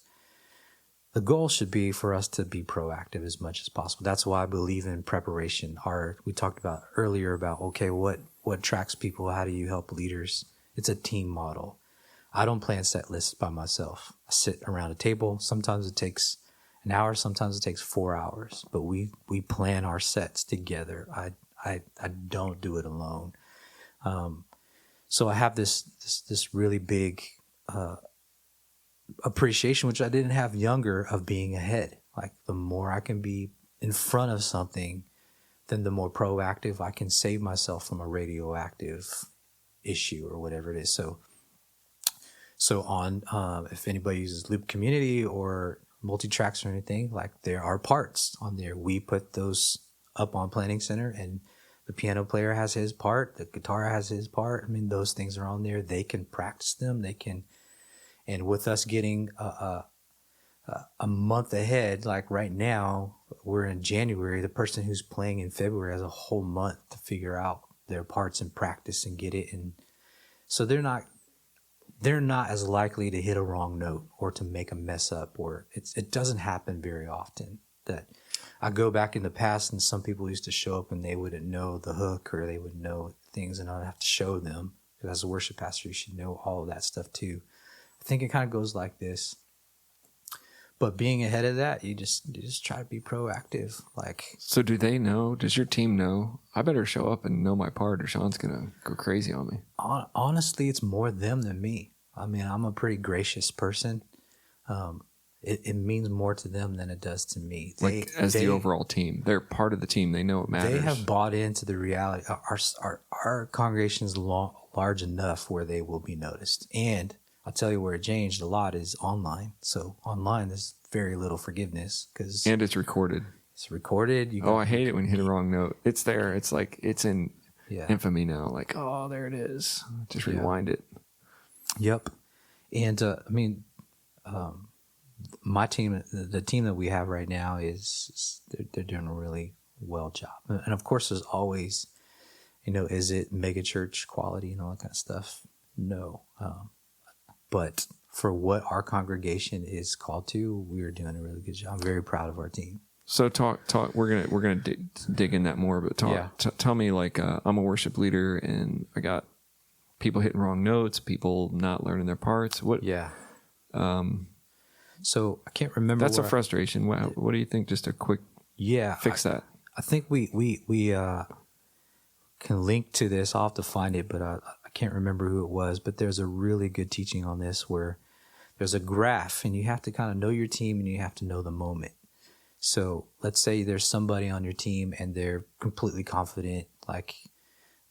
The goal should be for us to be proactive as much as possible. That's why I believe in preparation. We talked about earlier about, what attracts people? How do you help leaders? It's a team model. I don't plan set lists by myself. I sit around a table. Sometimes it takes an hour. Sometimes it takes 4 hours. But we plan our sets together. I don't do it alone. So I have this really big appreciation, which I didn't have younger, of being ahead. Like the more I can be in front of something, then the more proactive I can save myself from a radioactive issue or whatever it is. So on, if anybody uses Loop Community or multi-tracks or anything, like there are parts on there. We put those up on Planning Center, and the piano player has his part, the guitar has his part. I mean, those things are on there. They can practice them. They can, and with us getting a month ahead, like right now, we're in January. The person who's playing in February has a whole month to figure out their parts and practice and get it. And so they're not as likely to hit a wrong note or to make a mess up, or it doesn't happen very often. That I go back in the past, and some people used to show up and they wouldn't know the hook, or they would know things and I'd have to show them. Because as a worship pastor, you should know all of that stuff too. I think it kind of goes like this. But being ahead of that, you just try to be proactive. Like, so do they know? Does your team know? I better show up and know my part, or Shawn's gonna go crazy on me. Honestly, it's more them than me. I mean, I'm a pretty gracious person. It means more to them than it does to me. The overall team, they're part of the team. They know it matters. They have bought into the reality. Our congregation is large enough where they will be noticed. And I'll tell you where it changed a lot is online. So online, there's very little forgiveness and it's recorded. It's recorded. I hate it when you hit a wrong note. It's there. It's like it's in infamy now. Like, oh, there it is. Just rewind it. Yep. And I mean, my team, the team that we have right now, they're doing a really well job. And of course, there's always, is it mega church quality and all that kind of stuff? No. But for what our congregation is called to, we are doing a really good job. I'm very proud of our team. So talk. We're gonna dig in that more, but tell me, like, I'm a worship leader and I got people hitting wrong notes, people not learning their parts. What? Yeah. So I can't remember. That's a frustration. What do you think? Just a quick fix that. I think we can link to this. I'll have to find it, but I can't remember who it was. But there's a really good teaching on this where there's a graph, and you have to kind of know your team and you have to know the moment. So let's say there's somebody on your team and they're completely confident, like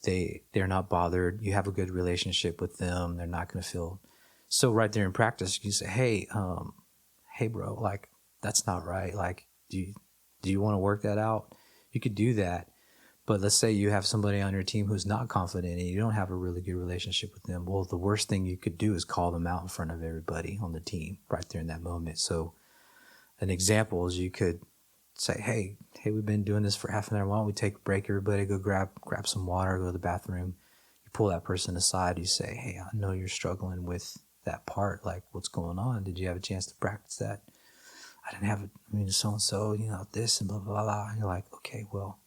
they're not bothered. You have a good relationship with them. They're not going to feel. So right there in practice, you say, hey, bro, like, that's not right. Like, do you want to work that out? You could do that. But let's say you have somebody on your team who's not confident and you don't have a really good relationship with them. Well, the worst thing you could do is call them out in front of everybody on the team right there in that moment. So an example is you could say, hey, we've been doing this for half an hour. Why don't we take a break? Everybody go grab some water, go to the bathroom. You pull that person aside. You say, hey, I know you're struggling with that part. Like, what's going on? Did you have a chance to practice that? I didn't have it. I mean, so-and-so, this and blah, blah, blah. And you're like, okay, well,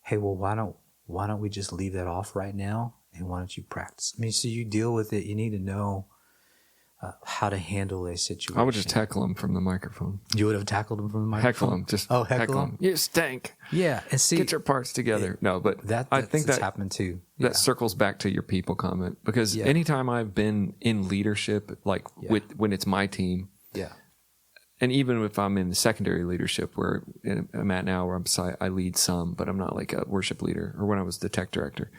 hey, why don't we just leave that off right now? And why don't you practice? I mean, so you deal with it. You need to know how to handle a situation. I would just heckle him from the microphone. You would have tackled him from the microphone? Heckle him. Just heckle him? You stink. Yeah. And see, get your parts together. No, but I think that's happened too. Yeah. That circles back to your people comment, because anytime I've been in leadership, like when it's my team, and even if I'm in the secondary leadership where I'm at now, where I lead some, but I'm not like a worship leader, or when I was the tech director,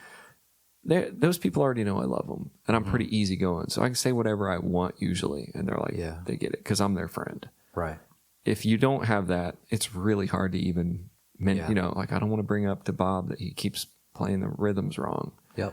those people already know I love them, and I'm pretty easygoing, so I can say whatever I want usually, and they're like, they get it because I'm their friend. Right. If you don't have that, it's really hard to even, like, I don't want to bring up to Bob that he keeps playing the rhythms wrong. Yep.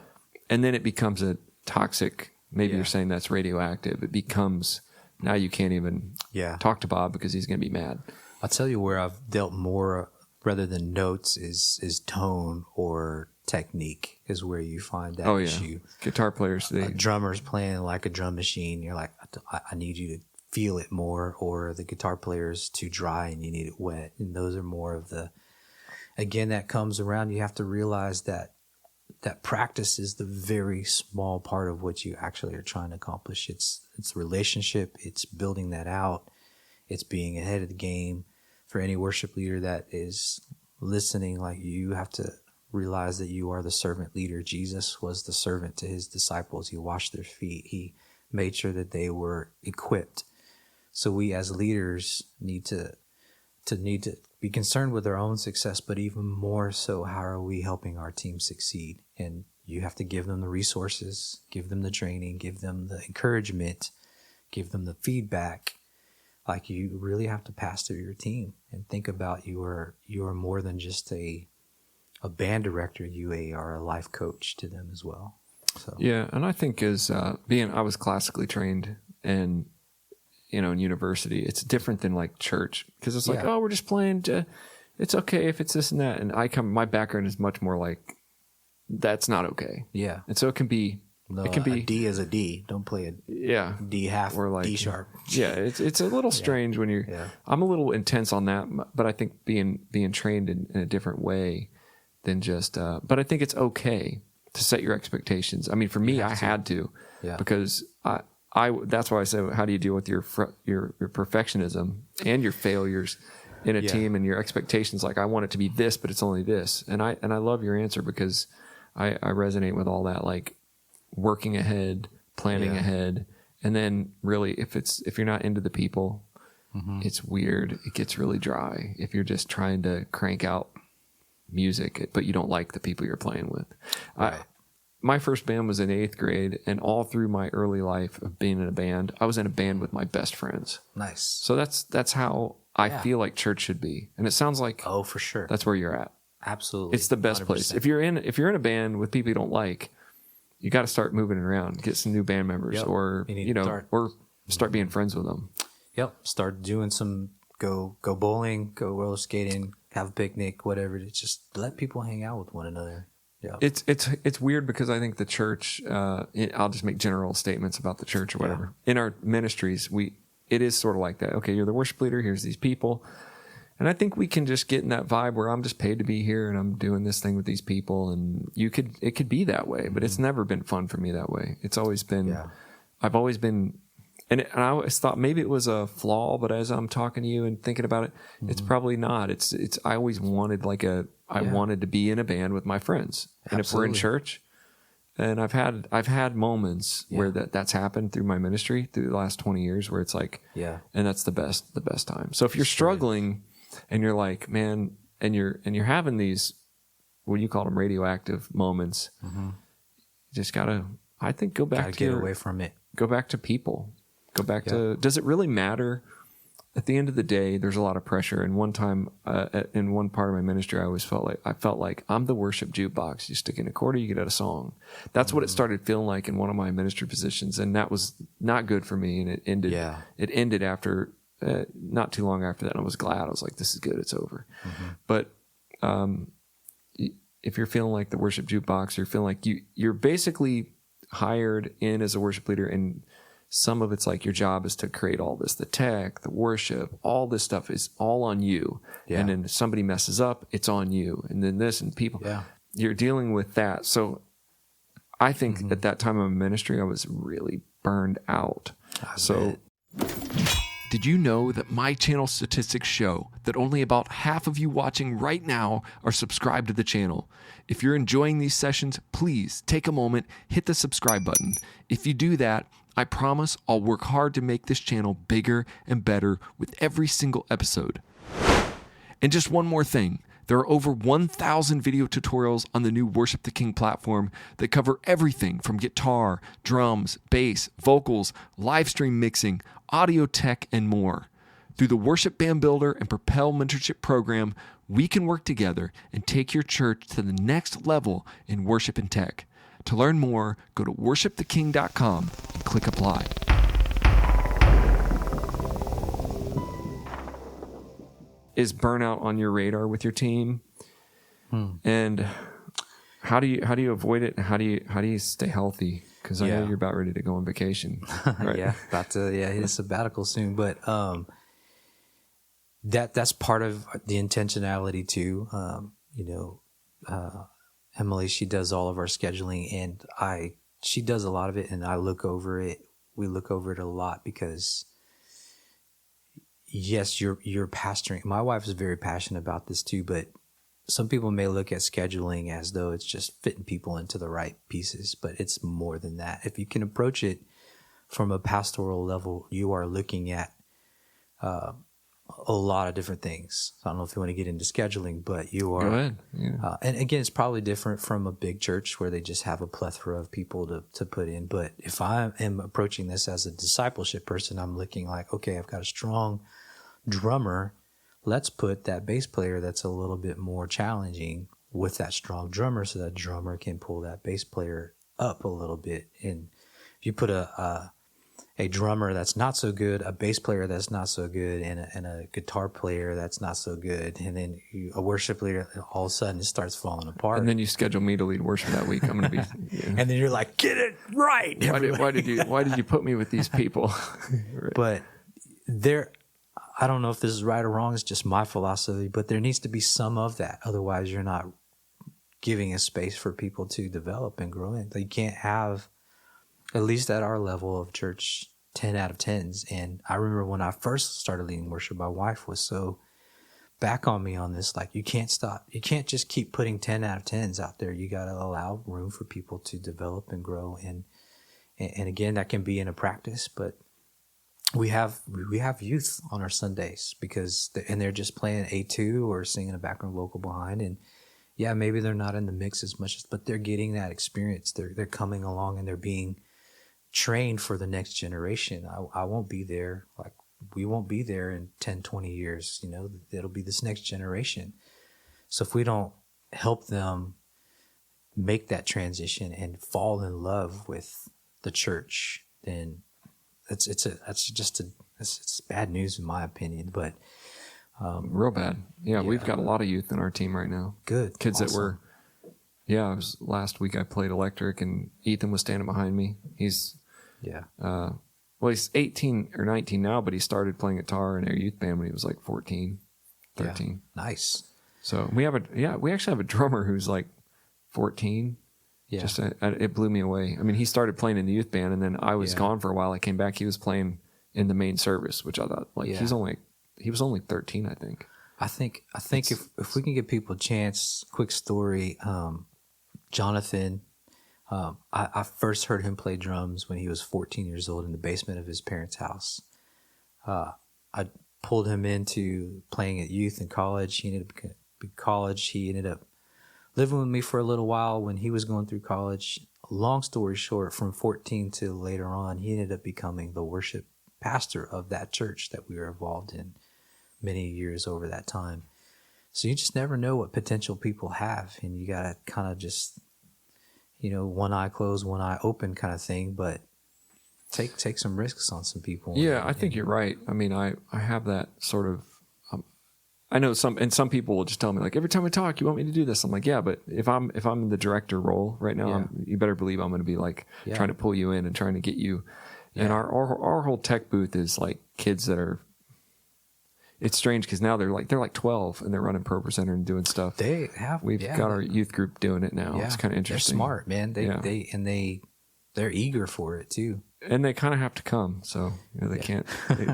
And then it becomes a toxic. Maybe you're saying that's radioactive. It becomes. Now you can't even talk to Bob because he's going to be mad. I'll tell you where I've dealt more rather than notes is tone or technique is where you find that issue. Guitar players, drummers playing like a drum machine. You're like, I need you to feel it more, or the guitar player's too dry and you need it wet. And those are more of again, that comes around. You have to realize that that practice is the very small part of what you actually are trying to accomplish. It's relationship. It's building that out. It's being ahead of the game. For any worship leader that is listening, like, you have to realize that you are the servant leader. Jesus was the servant to his disciples. He washed their feet. He made sure that they were equipped. So we as leaders need to be concerned with our own success, but even more so, how are we helping our team succeed? And you have to give them the resources, give them the training, give them the encouragement, give them the feedback. Like, you really have to pastor your team and think about you are more than just a band director. You are a life coach to them as well. So yeah, and I think I was classically trained and in university, it's different than like church, because it's like, oh, we're just playing. It's okay if it's this and that. And my background is much more like, that's not okay. Yeah. And so it can be a D is a D. Don't play a D half or like D sharp. Yeah. It's a little strange when you're, I'm a little intense on that, but I think being trained in a different way than just, but I think it's okay to set your expectations. I mean, for me, I had to, because that's why I said, how do you deal with your perfectionism and your failures in a team and your expectations? Like, I want it to be this, but it's only this. And I love your answer, because I resonate with all that, like working ahead, planning ahead. And then really, if you're not into the people, it's weird. It gets really dry if you're just trying to crank out music, but you don't like the people you're playing with. Right. My first band was in 8th grade, and all through my early life of being in a band, I was in a band with my best friends. Nice. So that's how I feel like church should be. And it sounds like, oh, for sure, that's where you're at. Absolutely. It's the best 100%. place. If you're in a band with people you don't like, you got to start moving around, get some new band members, or start being friends with them. Yep. Start doing go bowling, go roller skating, have a picnic, whatever. Just let people hang out with one another. Yeah. It's weird, because I think the church, I'll just make general statements about the church or whatever. In our ministries, it is sort of like that. Okay, you're the worship leader, here's these people. And I think we can just get in that vibe where I'm just paid to be here and I'm doing this thing with these people, and it could be that way, but it's never been fun for me that way. It's always been, I've always been, and I always thought maybe it was a flaw, but as I'm talking to you and thinking about it, it's probably not. I always wanted I wanted to be in a band with my friends. And Absolutely. If we're in church, and I've had moments where that's happened through my ministry through the last 20 years, where it's like, and that's the best time. So if you're struggling and you're like, man, and you're having these, what do you call them, radioactive moments, you just gotta, I think, go back to get away from it. Go back to people. Go back to, does it really matter? At the end of the day, there's a lot of pressure. And one time, in one part of my ministry, I always felt like I'm the worship jukebox. You stick in a quarter, you get out a song. That's what it started feeling like in one of my ministry positions, and that was not good for me. And it ended. It ended after not too long after that. And I was glad. I was like, "This is good. It's over." But if you're feeling like the worship jukebox, you're feeling like you're basically hired in as a worship leader, and some of it's like your job is to create all this, the tech, the worship, all this stuff is all on you. And then if somebody messes up, it's on you. And then this and people, you're dealing with that. So I think at that time of ministry, I was really burned out. Did you know that my channel statistics show that only about half of you watching right now are subscribed to the channel? If you're enjoying these sessions, please take a moment, hit the subscribe button. If you do that, I promise I'll work hard to make this channel bigger and better with every single episode. And just one more thing. There are over 1,000 video tutorials on the new Worship the King platform that cover everything from guitar, drums, bass, vocals, live stream mixing, audio tech, and more. Through the Worship Band Builder and Propel Mentorship Program, we can work together and take your church to the next level in worship and tech. To learn more, go to worshiptheking.com and click apply. Is burnout on your radar with your team? And how do you avoid it? And how do you stay healthy? Because I know you're about ready to go on vacation. Right? About to hit a sabbatical soon. But that's part of the intentionality too. Emily, she does all of our scheduling, and she does a lot of it, and I look over it. We look over it a lot because, yes, you're pastoring. My wife is very passionate about this too, but some people may look at scheduling as though it's just fitting people into the right pieces, but it's more than that. If you can approach it from a pastoral level, you are looking at a lot of different things. So I don't know if you want to get into scheduling, but you are. Go ahead. Yeah. And again, it's probably different from a big church where they just have a plethora of people to put in. But if I am approaching this as a discipleship person, I'm looking like, okay, I've got a strong drummer. Let's put that bass player that's a little bit more challenging with that strong drummer, so that drummer can pull that bass player up a little bit. And if you put a drummer that's not so good, a bass player that's not so good, and a guitar player that's not so good, and then a worship leader, all of a sudden it starts falling apart. And then you schedule me to lead worship that week. I'm going to be. Yeah. And then you're like, get it right. Why did you put me with these people? Right. But I don't know if this is right or wrong. It's just my philosophy, but there needs to be some of that. Otherwise, you're not giving a space for people to develop and grow in. You can't have, at least at our level of church, 10 out of 10s. And I remember when I first started leading worship, my wife was so back on me on this. Like, you can't stop. You can't just keep putting 10 out of 10s out there. You got to allow room for people to develop and grow. And again, that can be in a practice, but we have youth on our Sundays and they're just playing A2 or singing a background vocal behind. And yeah, maybe they're not in the mix as much, but they're getting that experience. They're coming along and they're being trained for the next generation. I won't be there. Like, we won't be there in 10, 20 years. It'll be this next generation. So if we don't help them make that transition and fall in love with the church, then it's bad news in my opinion. But real bad. Yeah, we've got a lot of youth in our team right now. Good. Kids awesome. that were. Yeah, last week I played electric and Ethan was standing behind me. He's he's 18 or 19 now, but he started playing guitar in our youth band when he was like 14, 13. Yeah, nice. So we actually have a drummer who's like 14. Yeah. It blew me away. I mean, he started playing in the youth band, and then I was gone for a while. I came back. He was playing in the main service, which I thought, he was only 13, I think. I think if we can give people a chance, quick story. Jonathan, I first heard him play drums when he was 14 years old in the basement of his parents' house. I pulled him into playing at youth and college. He ended up living with me for a little while when he was going through college. Long story short, from 14 to later on, he ended up becoming the worship pastor of that church that we were involved in many years over that time. So you just never know what potential people have, and you got to kind of just, one eye closed, one eye open kind of thing, but take some risks on some people. Yeah, I think you're right. I mean, I have that sort of, I know some people will just tell me, like, every time we talk, you want me to do this. I'm like, yeah, but if I'm in the director role right now, you better believe I'm going to be like trying to pull you in and trying to get you. Yeah. And our whole tech booth is like kids that are. It's strange because now they're like 12 and they're running Pro Presenter and doing stuff. We've got our youth group doing it now. Yeah, it's kind of interesting. They're smart, man. They're eager for it too. And they kind of have to come, so they can't.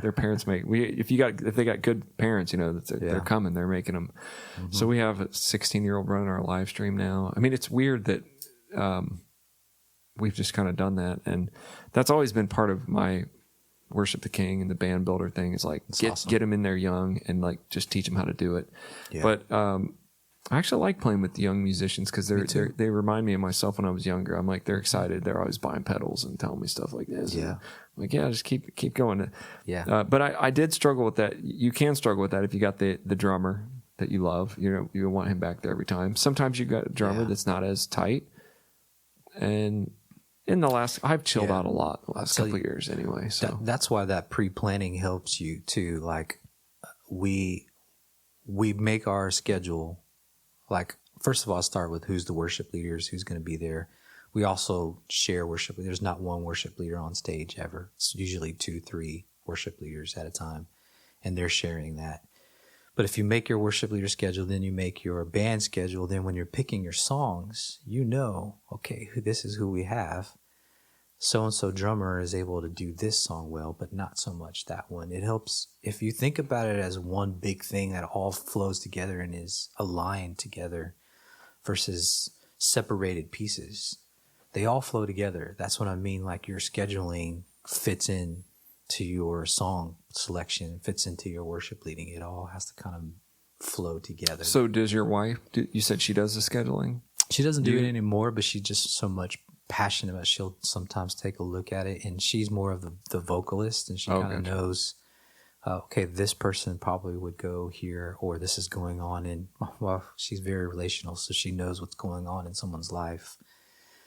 Their parents if they got good parents, they're coming. They're making them. Mm-hmm. So we have a 16-year-old running our live stream now. I mean, it's weird that we've just kind of done that, and that's always been part of my Worship the King and the band builder thing. Is like get them in there young and like just teach them how to do it. Yeah. But I actually like playing with the young musicians because they remind me of myself when I was younger. I'm like, they're excited. They're always buying pedals and telling me stuff like this. Yeah. I'm like, yeah, just keep going. Yeah. But I did struggle with that. You can struggle with that if you got the drummer that you love. You want him back there every time. Sometimes you got a drummer that's not as tight. And I've chilled out a lot the last couple of years anyway. So that's why that pre-planning helps you too. Like we make our schedule. Like, first of all, start with who's the worship leaders, who's going to be there. We also share worship. There's not one worship leader on stage ever. It's usually 2-3 worship leaders at a time, and they're sharing that. But if you make your worship leader schedule, then you make your band schedule, then when you're picking your songs, okay, this is who we have. So-and-so drummer is able to do this song well, but not so much that one. It helps if you think about it as one big thing that all flows together and is aligned together versus separated pieces. They all flow together. That's what I mean. Like your scheduling fits in to your song selection, fits into your worship leading. It all has to kind of flow together. So does your wife, you said she does the scheduling? She doesn't do it anymore, but she's just so much passionate about it. She'll sometimes take a look at it, and she's more of the vocalist, and she kind of knows, okay, this person probably would go here, or this is going on. And well, she's very relational, so she knows what's going on in someone's life.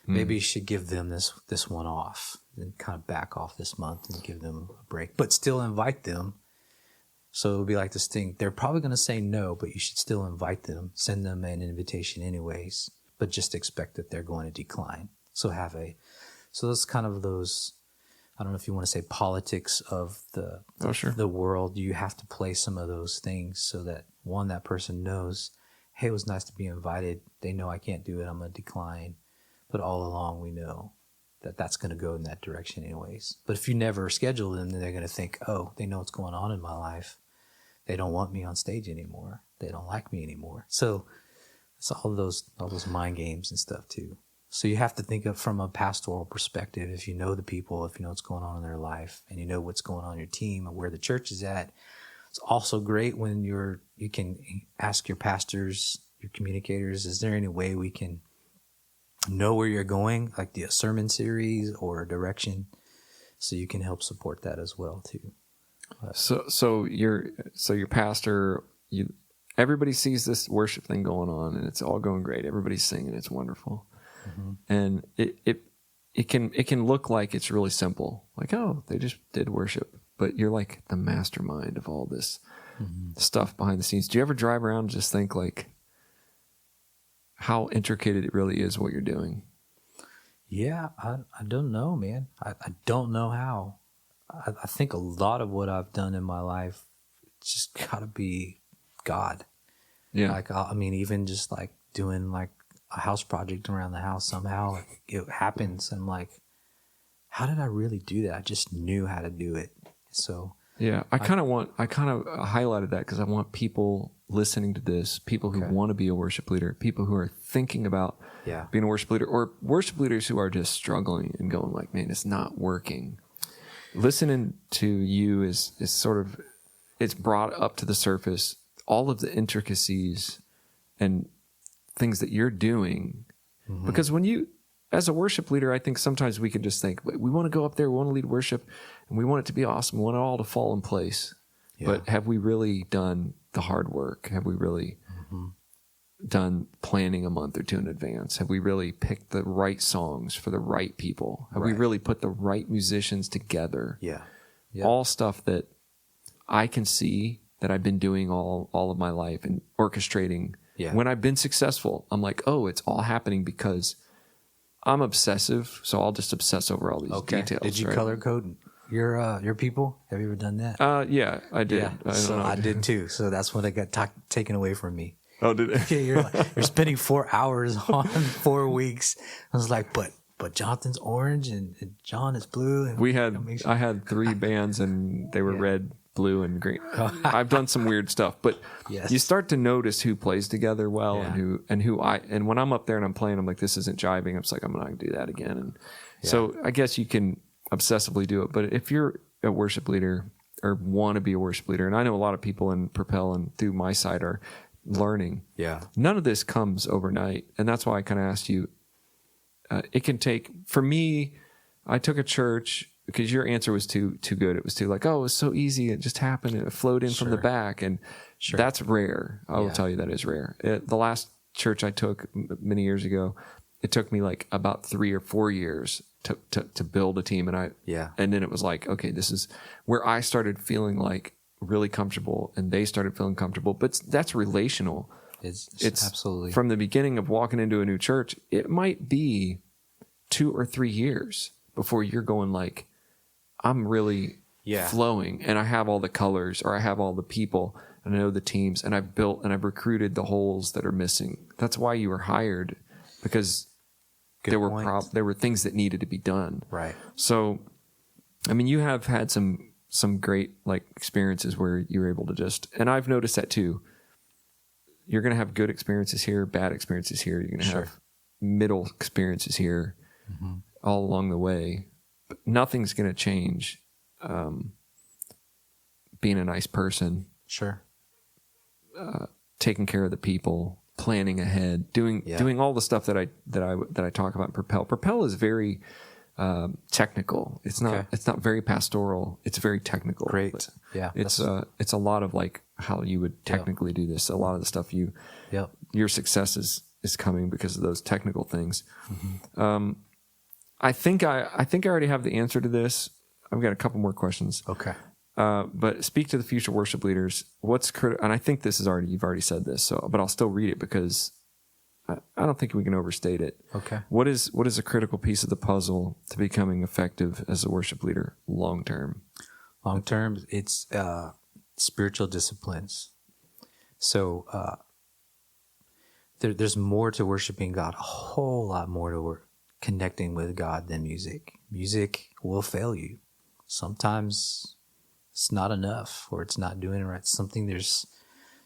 Maybe you should give them this one off and kind of back off this month and give them a break, but still invite them. So it'll be like this thing. They're probably going to say no, but you should still invite them, send them an invitation anyways, but just expect that they're going to decline. So that's kind of those, I don't know if you want to say politics of the world. You have to play some of those things so that that person knows, hey, it was nice to be invited. They know I can't do it. I'm going to decline. But all along we know that that's going to go in that direction anyways. But if you never schedule them, then they're going to think, oh, they know what's going on in my life. They don't want me on stage anymore. They don't like me anymore. So it's all those mind games and stuff too. So you have to think of from a pastoral perspective. If you know the people, if you know what's going on in their life, and you know what's going on in your team and where the church is at, it's also great when you can ask your pastors, your communicators, is there any way we can know where you're going, like the sermon series or direction, so you can help support that as well too. So your pastor, everybody sees this worship thing going on, and it's all going great. Everybody's singing, it's wonderful, and it can look like it's really simple, like, oh, they just did worship, but you're like the mastermind of all this stuff behind the scenes. Do you ever drive around and just think like how intricate it really is what you're doing? Yeah, I don't know, man. I don't know how. I think a lot of what I've done in my life just got to be God. Yeah. Like, I mean, even just like doing like a house project around the house, somehow it happens. And I'm like, how did I really do that? I just knew how to do it. So yeah, I kind of highlighted that because I want people listening to this, people who want to be a worship leader, people who are thinking about being a worship leader, or worship leaders who are just struggling and going like, man, it's not working. Listening to you is sort of, it's brought up to the surface all of the intricacies and things that you're doing. Because when you, as a worship leader, I think sometimes we can just think, we want to go up there, we want to lead worship, and we want it to be awesome. We want it all to fall in place. Yeah. But have we really done the hard work? Have we really done planning a month or two in advance? Have we really picked the right songs for the right people? Have we really put the right musicians together? Yeah. All stuff that I can see that I've been doing all of my life and orchestrating. Yeah. When I've been successful, I'm like, oh, it's all happening because I'm obsessive, so I'll just obsess over all these details. Did you color code your people? Have you ever done that? Yeah, I did. Yeah. I did too. So that's when it got taken away from me. Oh, did it? Yeah, you're spending 4 hours on 4 weeks. I was like, but Jonathan's orange and John is blue. And I had 3 bands and they were red, blue, and green. I've done some weird stuff, but you start to notice who plays together well and when I'm up there and I'm playing, I'm like, this isn't jiving. I'm just like, I'm not going to do that again. And so I guess you can obsessively do it, but if you're a worship leader or want to be a worship leader, and I know a lot of people in Propel and through my side are learning. Yeah. None of this comes overnight. And that's why I kind of asked you, it can take, for me, I took a church because your answer was too good. It was too like, oh, it was so easy. It just happened. It flowed in from the back. And that's rare. I will tell you that is rare. The last church I took many years ago, it took me like about 3 or 4 years to build a team. And and then it was like, okay, this is where I started feeling like really comfortable and they started feeling comfortable, but that's relational. It's absolutely from the beginning of walking into a new church. It might be 2 or 3 years before you're going like, I'm really flowing and I have all the colors or I have all the people and I know the teams, and I've built and I've recruited the holes that are missing. That's why you were hired, because Good point. there were things that needed to be done. Right. So, I mean, you have had some great like experiences where you were able to just, and I've noticed that too. You're going to have good experiences here, bad experiences here. You're going to have middle experiences here, all along the way. But nothing's going to change. Being a nice person, Sure. taking care of the people, planning ahead, doing all the stuff that I talk about in Propel. Propel is very technical. It's not very pastoral. It's very technical. Great. Yeah. It's a lot of like how you would technically do this. A lot of the stuff your success is coming because of those technical things. I think I already have the answer to this. I've got a couple more questions. Okay. But speak to the future worship leaders. What's critical? And I think you've already said this. So, but I'll still read it because I don't think we can overstate it. Okay. What is a critical piece of the puzzle to becoming effective as a worship leader long term? Long term, it's spiritual disciplines. So there's more to worshiping God, a whole lot more to connecting with God than music. Music will fail you. Sometimes it's not enough, or it's not doing it right. There's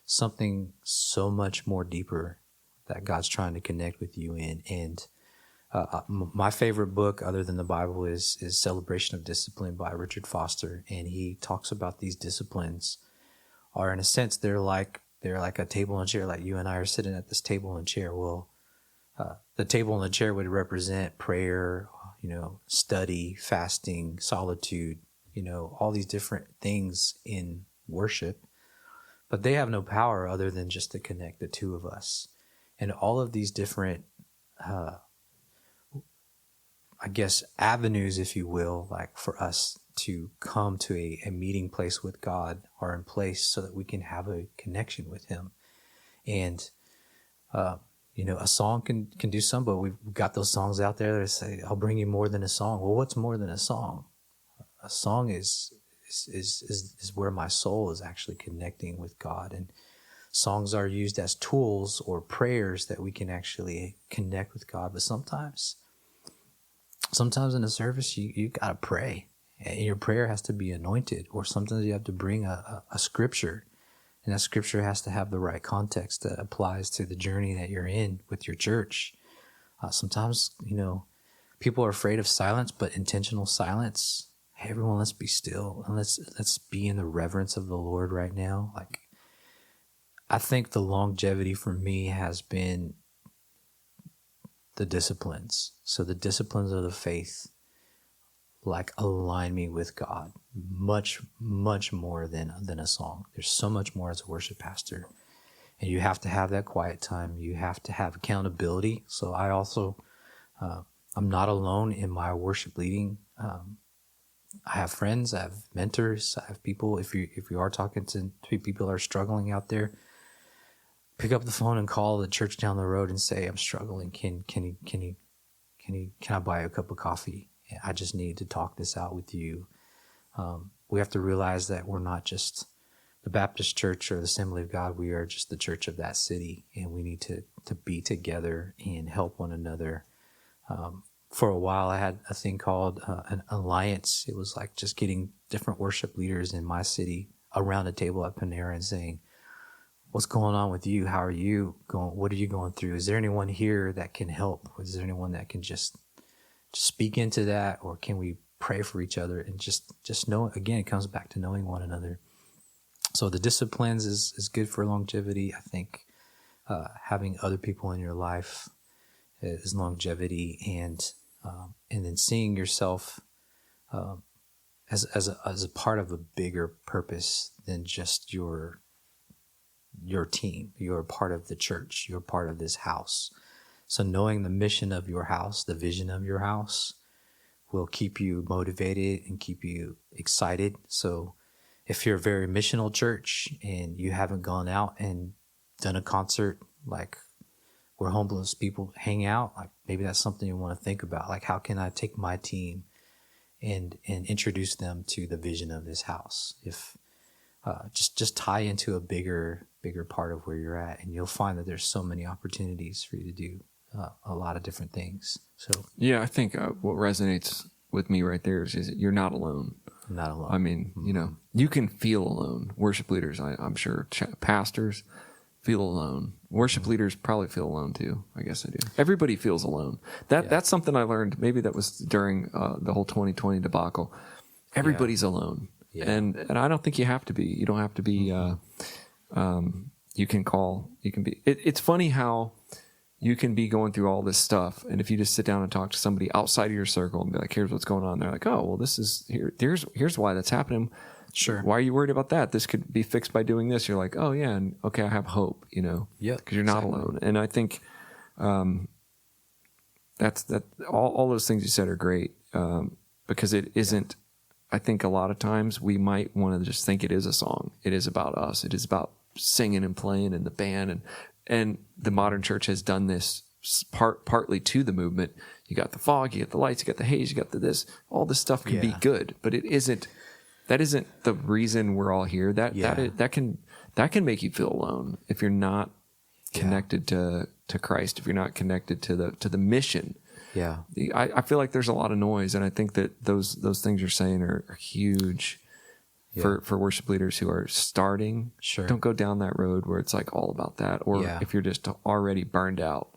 something so much more deeper that God's trying to connect with you in. And my favorite book, other than the Bible, is Celebration of Discipline by Richard Foster. And he talks about these disciplines are, in a sense, they're like a table and chair, like you and I are sitting at this table and chair. Well, the table and the chair would represent prayer, study, fasting, solitude, all these different things in worship, but they have no power other than just to connect the two of us. And all of these different, avenues, if you will, like for us to come to a meeting place with God are in place so that we can have a connection with Him. And, a song can do some, but we've got those songs out there that say, I'll bring you more than a song. Well, what's more than a song? A song is where my soul is actually connecting with God. And songs are used as tools or prayers that we can actually connect with God. But sometimes in a service, you got to pray. And your prayer has to be anointed, or sometimes you have to bring a scripture. And that scripture has to have the right context that applies to the journey that you're in with your church. Sometimes, people are afraid of silence, but intentional silence. Hey, everyone, let's be still and let's be in the reverence of the Lord right now. Like, I think the longevity for me has been the disciplines. So the disciplines of the faith, like, align me with God much, much more than a song. There's so much more as a worship pastor. And you have to have that quiet time. You have to have accountability. So I also, I'm not alone in my worship leading. I have friends, I have mentors, I have people. If you are talking to people that are struggling out there, pick up the phone and call the church down the road and say, I'm struggling. Can I buy you a cup of coffee? I just need to talk this out with you. We have to realize that we're not just the Baptist church or the Assembly of God. We are just the church of that city, and we need to be together and help one another. For a while, I had a thing called an alliance. It was like just getting different worship leaders in my city around a table at Panera and saying, what's going on with you? How are you going? What are you going through? Is there anyone here that can help? Is there anyone that can just speak into that? Or can we pray for each other? And just know, again, it comes back to knowing one another. So the disciplines is good for longevity. I think having other people in your life is longevity, and then seeing yourself as a part of a bigger purpose than just your team. You're a part of the church. You're part of this house. So knowing the mission of your house, the vision of your house, will keep you motivated and keep you excited. So if you're a very missional church and you haven't gone out and done a concert like where homeless people hang out, like maybe that's something you want to think about. Like, how can I take my team and introduce them to the vision of this house? If just tie into a bigger part of where you're at, and you'll find that there's so many opportunities for you to do a lot of different things. So yeah, I think what resonates with me right there is that you're not alone. not alone. I mean, you can feel alone. Worship leaders, I'm sure, pastors feel alone. Worship leaders probably feel alone too. I guess I do. Everybody feels alone. That's something I learned. Maybe that was during the whole 2020 debacle. Everybody's alone. Yeah. And I don't think you have to be. You don't have to be. You can call. You can be. It's funny how you can be going through all this stuff, and if you just sit down and talk to somebody outside of your circle and be like, "Here's what's going on," they're like, "Oh, well, this is here. Here's why that's happening." Sure. Why are you worried about that? This could be fixed by doing this. You're like, "Oh yeah, and okay, I have hope." Yeah. Because you're not alone. And I think that's all those things you said are great because it isn't. I think a lot of times we might want to just think it is a song. It is about us. It is about singing and playing in the band, and the modern church has done this partly to the movement. You got the fog, you got the lights, you got the haze, you got this. All this stuff can be good, but it isn't. That isn't the reason we're all here. That can make you feel alone if you're not connected to Christ. If you're not connected to the mission. Yeah. I feel like there's a lot of noise, and I think that those things you're saying are huge for worship leaders who are starting. Sure. Don't go down that road where it's like all about that, or if you're just already burned out,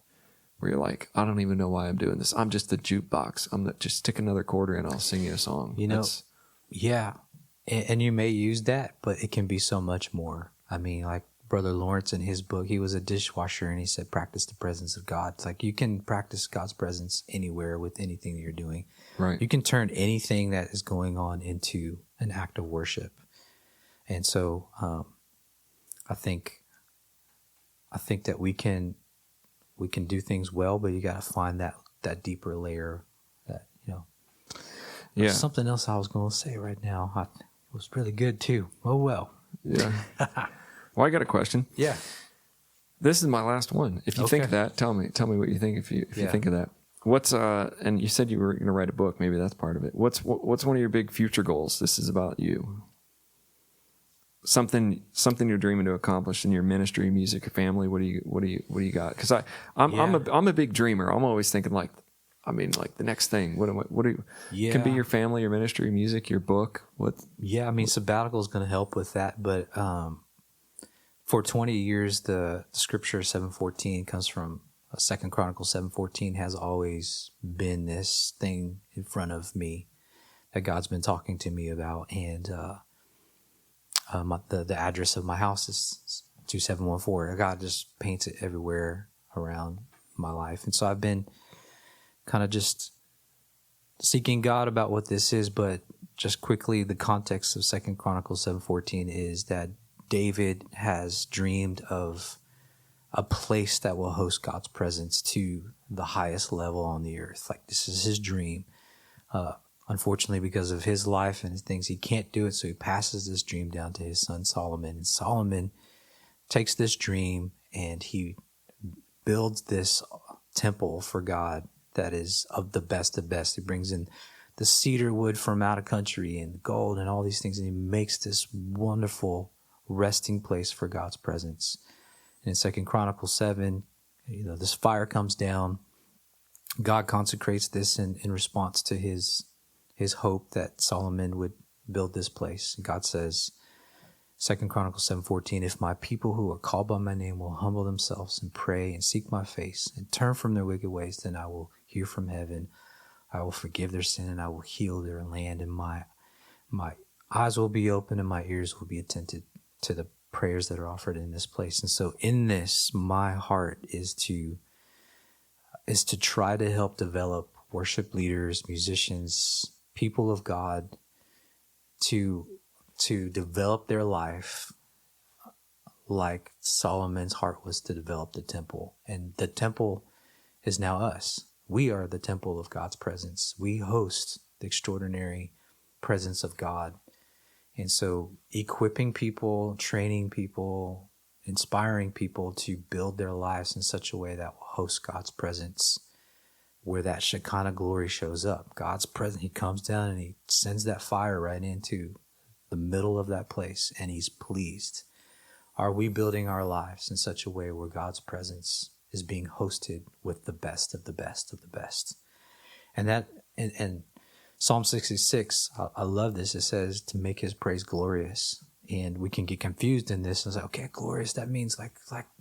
where you're like, I don't even know why I'm doing this. I'm just the jukebox. Just stick another quarter in, I'll sing you a song. Yeah. And you may use that, but it can be so much more. I mean, like Brother Lawrence in his book, he was a dishwasher, and he said, practice the presence of God. It's like you can practice God's presence anywhere with anything that you're doing. Right. You can turn anything that is going on into an act of worship. And so I think that we can do things well, but you got to find that deeper layer that, Yeah. There's something else I was going to say right now. It was really good too. Oh, well. Yeah. Well, I got a question. Yeah. This is my last one. If you think of that, tell me what you think if you think of that. What's and you said you were going to write a book. Maybe that's part of it. What's one of your big future goals? This is about you. Something you're dreaming to accomplish in your ministry, music, or family. What do you got? Because I'm a big dreamer. I'm always thinking like the next thing. What do you? Can be your family, your ministry, music, your book. What? Yeah, I mean, sabbatical is going to help with that, but for 20 years, the scripture 7:14 comes from 2 Chronicles 7:14 has always been this thing in front of me that God's been talking to me about, and the address of my house is 2714. God just paints it everywhere around my life, and so I've been kind of just seeking God about what this is, but just quickly, the context of 2 Chronicles 7:14 is that David has dreamed of a place that will host God's presence to the highest level on the earth. Like, this is his dream. Unfortunately, because of his life and his things, he can't do it, so he passes this dream down to his son Solomon. And Solomon takes this dream and he builds this temple for God that is of the best of best. He brings in the cedar wood from out of country and gold and all these things, and he makes this wonderful resting place for God's presence. And in 2 Chronicles 7, this fire comes down. God consecrates this in response to his hope that Solomon would build this place. And God says, 2 Chronicles 7:14, if my people who are called by my name will humble themselves and pray and seek my face and turn from their wicked ways, then I will hear from heaven. I will forgive their sin and I will heal their land, and my eyes will be open and my ears will be attentive to the prayers that are offered in this place. And so in this, my heart is to try to help develop worship leaders, musicians, people of God to develop their life like Solomon's heart was to develop the temple. And the temple is now us. We are the temple of God's presence. We host the extraordinary presence of God. And so equipping people, training people, inspiring people to build their lives in such a way that will host God's presence, where that Shekinah glory shows up. God's presence, he comes down and he sends that fire right into the middle of that place, and he's pleased? Are we building our lives in such a way where God's presence is being hosted with the best of the best of the best? And Psalm 66, I love this. It says to make his praise glorious. And we can get confused in this and say, okay, glorious, that means like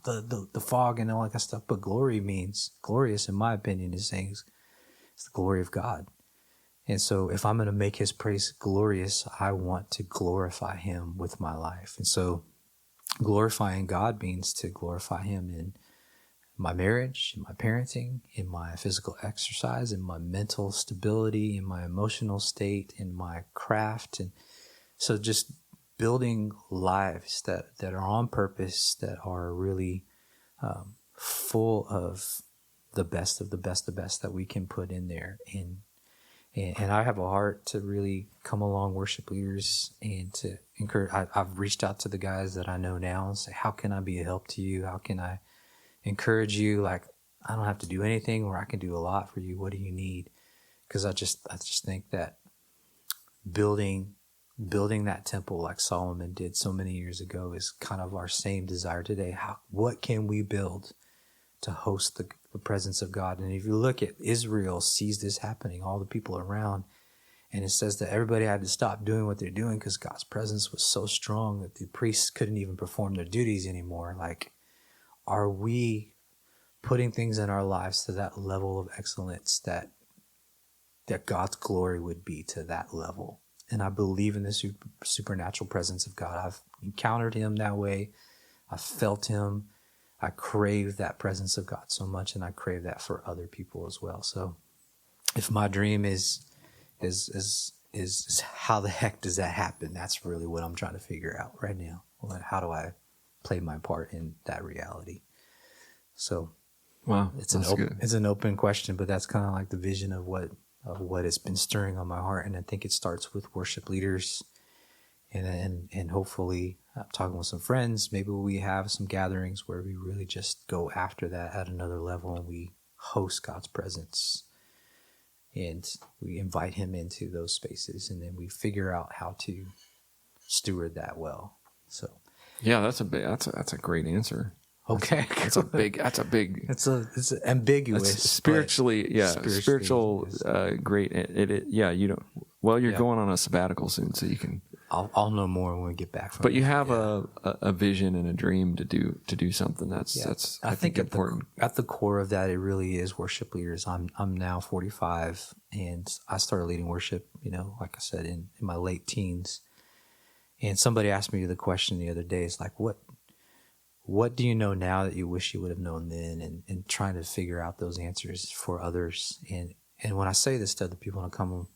the fog and all that kind of stuff. But glory means, glorious in my opinion, is saying it's the glory of God. And so if I'm going to make his praise glorious, I want to glorify him with my life. And so glorifying God means to glorify him in my marriage, in my parenting, in my physical exercise, in my mental stability, in my emotional state, in my craft. And so just building lives that are on purpose, that are really full of the best of the best, the best that we can put in there. And I have a heart to really come along worship leaders and to encourage. I've reached out to the guys that I know now and say, how can I be a help to you? How can I encourage you? Like, I don't have to do anything, or I can do a lot for you. What do you need? Because I just think that building that temple like Solomon did so many years ago is kind of our same desire today. What can we build to host the presence of God? And if you look at Israel, sees this happening, all the people around, and it says that everybody had to stop doing what they're doing because God's presence was so strong that the priests couldn't even perform their duties anymore. Like, are we putting things in our lives to that level of excellence that God's glory would be to that level? And I believe in the supernatural presence of God. I've encountered him that way. I've felt him. I crave that presence of God so much, and I crave that for other people as well. So if my dream is how the heck does that happen? That's really what I'm trying to figure out right now. How do I play my part in that reality? So wow, it's an open question, but that's kind of like the vision of what has been stirring on my heart. And I think it starts with worship leaders, and hopefully talking with some friends. Maybe we have some gatherings where we really just go after that at another level, and we host God's presence and we invite him into those spaces, and then we figure out how to steward that well. So yeah, that's a great answer. Okay. That's a big it's ambiguous. Spiritual, great. You're going on a sabbatical soon, so you can. I'll know more when we get back from. But you have a vision and a dream to do something. That's I think important. At the core of that, it really is worship leaders. I'm now 45, and I started leading worship, like I said, in my late teens. And somebody asked me the question the other day, it's like, what do you know now that you wish you would have known then? And trying to figure out those answers for others. And when I say this to other people and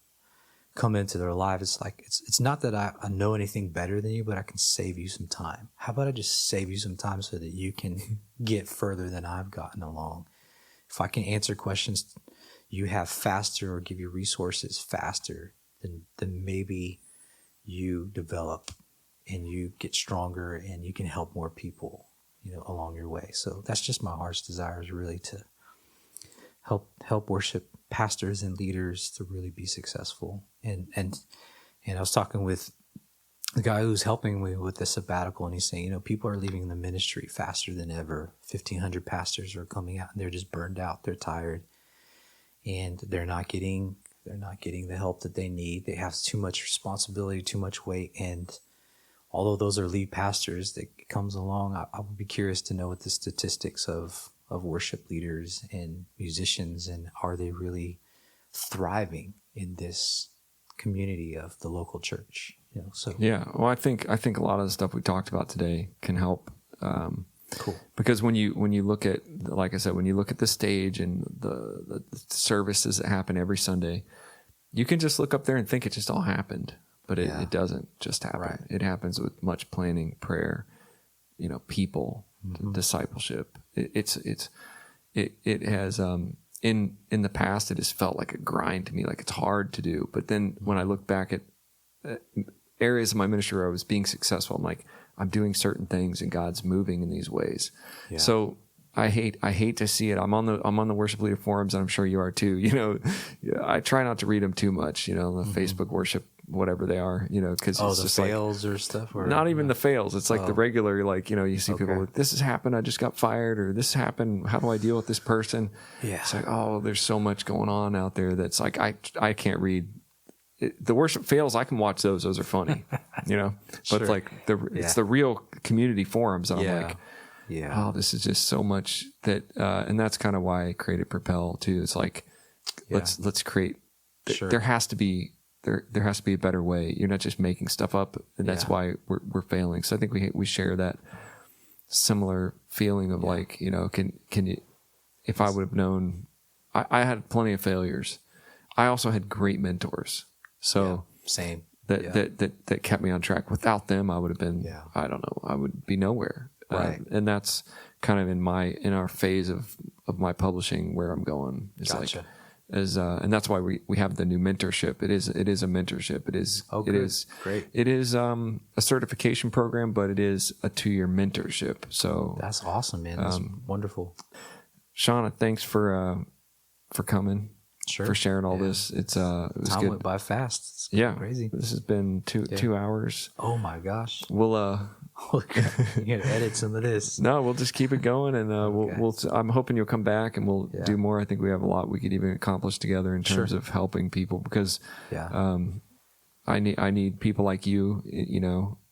come into their life, it's like, it's not that I know anything better than you, but I can save you some time. How about I just save you some time so that you can get further than I've gotten along? If I can answer questions you have faster or give you resources faster, then maybe you develop and you get stronger and you can help more people along your way. So that's just my heart's desire, is really to help worship pastors and leaders to really be successful. And I was talking with the guy who's helping me with the sabbatical, and he's saying, people are leaving the ministry faster than ever. 1,500 pastors are coming out, and they're just burned out. They're tired, and they're not getting the help that they need. They have too much responsibility, too much weight, and although those are lead pastors that comes along, I would be curious to know what the statistics of worship leaders and musicians, and are they really thriving in this community of the local church? So yeah. Well, I think a lot of the stuff we talked about today can help. Cool. Because when you look at, like I said, when you look at the stage and the services that happen every Sunday, you can just look up there and think it just all happened. But it doesn't just happen. Right. It happens with much planning, prayer, people, discipleship. It has in the past, it has felt like a grind to me, like it's hard to do. But then when I look back at areas of my ministry where I was being successful, I'm like, I'm doing certain things and God's moving in these ways. Yeah. So I hate to see it. I'm on the worship leader forums, and I'm sure you are too. I try not to read them too much. The Facebook worship whatever they are, because it's the just fails or stuff, or not even the fails. It's like the regular, like, you see people like, this has happened, I just got fired, or this happened, how do I deal with this person? Yeah. It's like, oh, there's so much going on out there that's like, I can't read. The worship fails, I can watch those are funny, but Sure. like it's the real community forums. And I'm like, yeah, oh, this is just so much that, and that's kind of why I created Propel too. It's like, let's create, there has to be a better way. You're not just making stuff up, and that's why we're failing. So I think we share that similar feeling of like, can you, if I would have known, I had plenty of failures. I also had great mentors. So same. That kept me on track. Without them, I would have been, I don't know, I would be nowhere. Right. And that's kind of in our phase of my publishing where I'm going. It's Gotcha. like, and that's why we have the new mentorship. It is a mentorship. It is great. It is a certification program, but it is a 2-year mentorship. So that's awesome, man. That's wonderful. Shawn, thanks for coming. Sure. For sharing all this. It was Time good. went by fast. It's crazy. This has been 2 hours. Oh my gosh. We'll you gotta edit some of this. No, we'll just keep it going, and we'll. I'm hoping you'll come back, and we'll do more. I think we have a lot we could even accomplish together in terms of helping people, because I need people like you,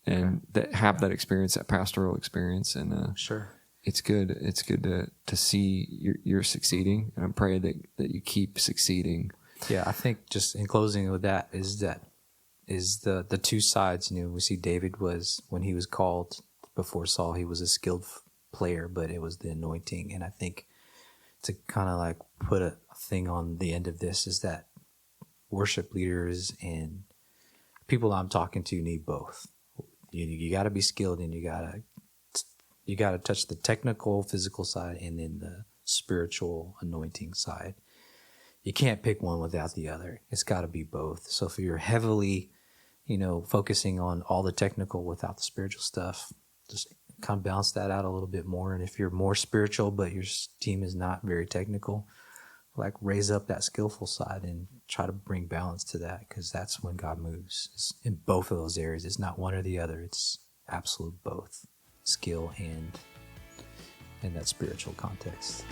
and that have that experience, that pastoral experience, and sure. It's good. It's good to see you're succeeding, and I'm praying that you keep succeeding. Yeah, I think just in closing with that is the two sides. We see David was, when he was called before Saul, he was a skilled player, but it was the anointing. And I think to kind of like put a thing on the end of this is that worship leaders and people I'm talking to need both. You got to be skilled, and you got to touch the technical, physical side, and then the spiritual anointing side. You can't pick one without the other. It's got to be both. So if you're heavily, focusing on all the technical without the spiritual stuff, just kind of balance that out a little bit more. And if you're more spiritual, but your team is not very technical, like raise up that skillful side and try to bring balance to that, because that's when God moves. It's in both of those areas. It's not one or the other. It's absolute both. Skill and that spiritual context.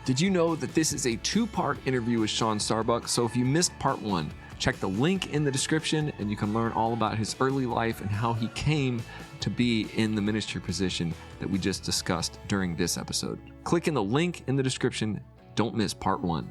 Did you know that this is a 2-part interview with Shawn Starbuck? So if you missed part 1, check the link in the description, and you can learn all about his early life and how he came to be in the ministry position that we just discussed during this episode. Click in the link in the description. Don't miss part 1.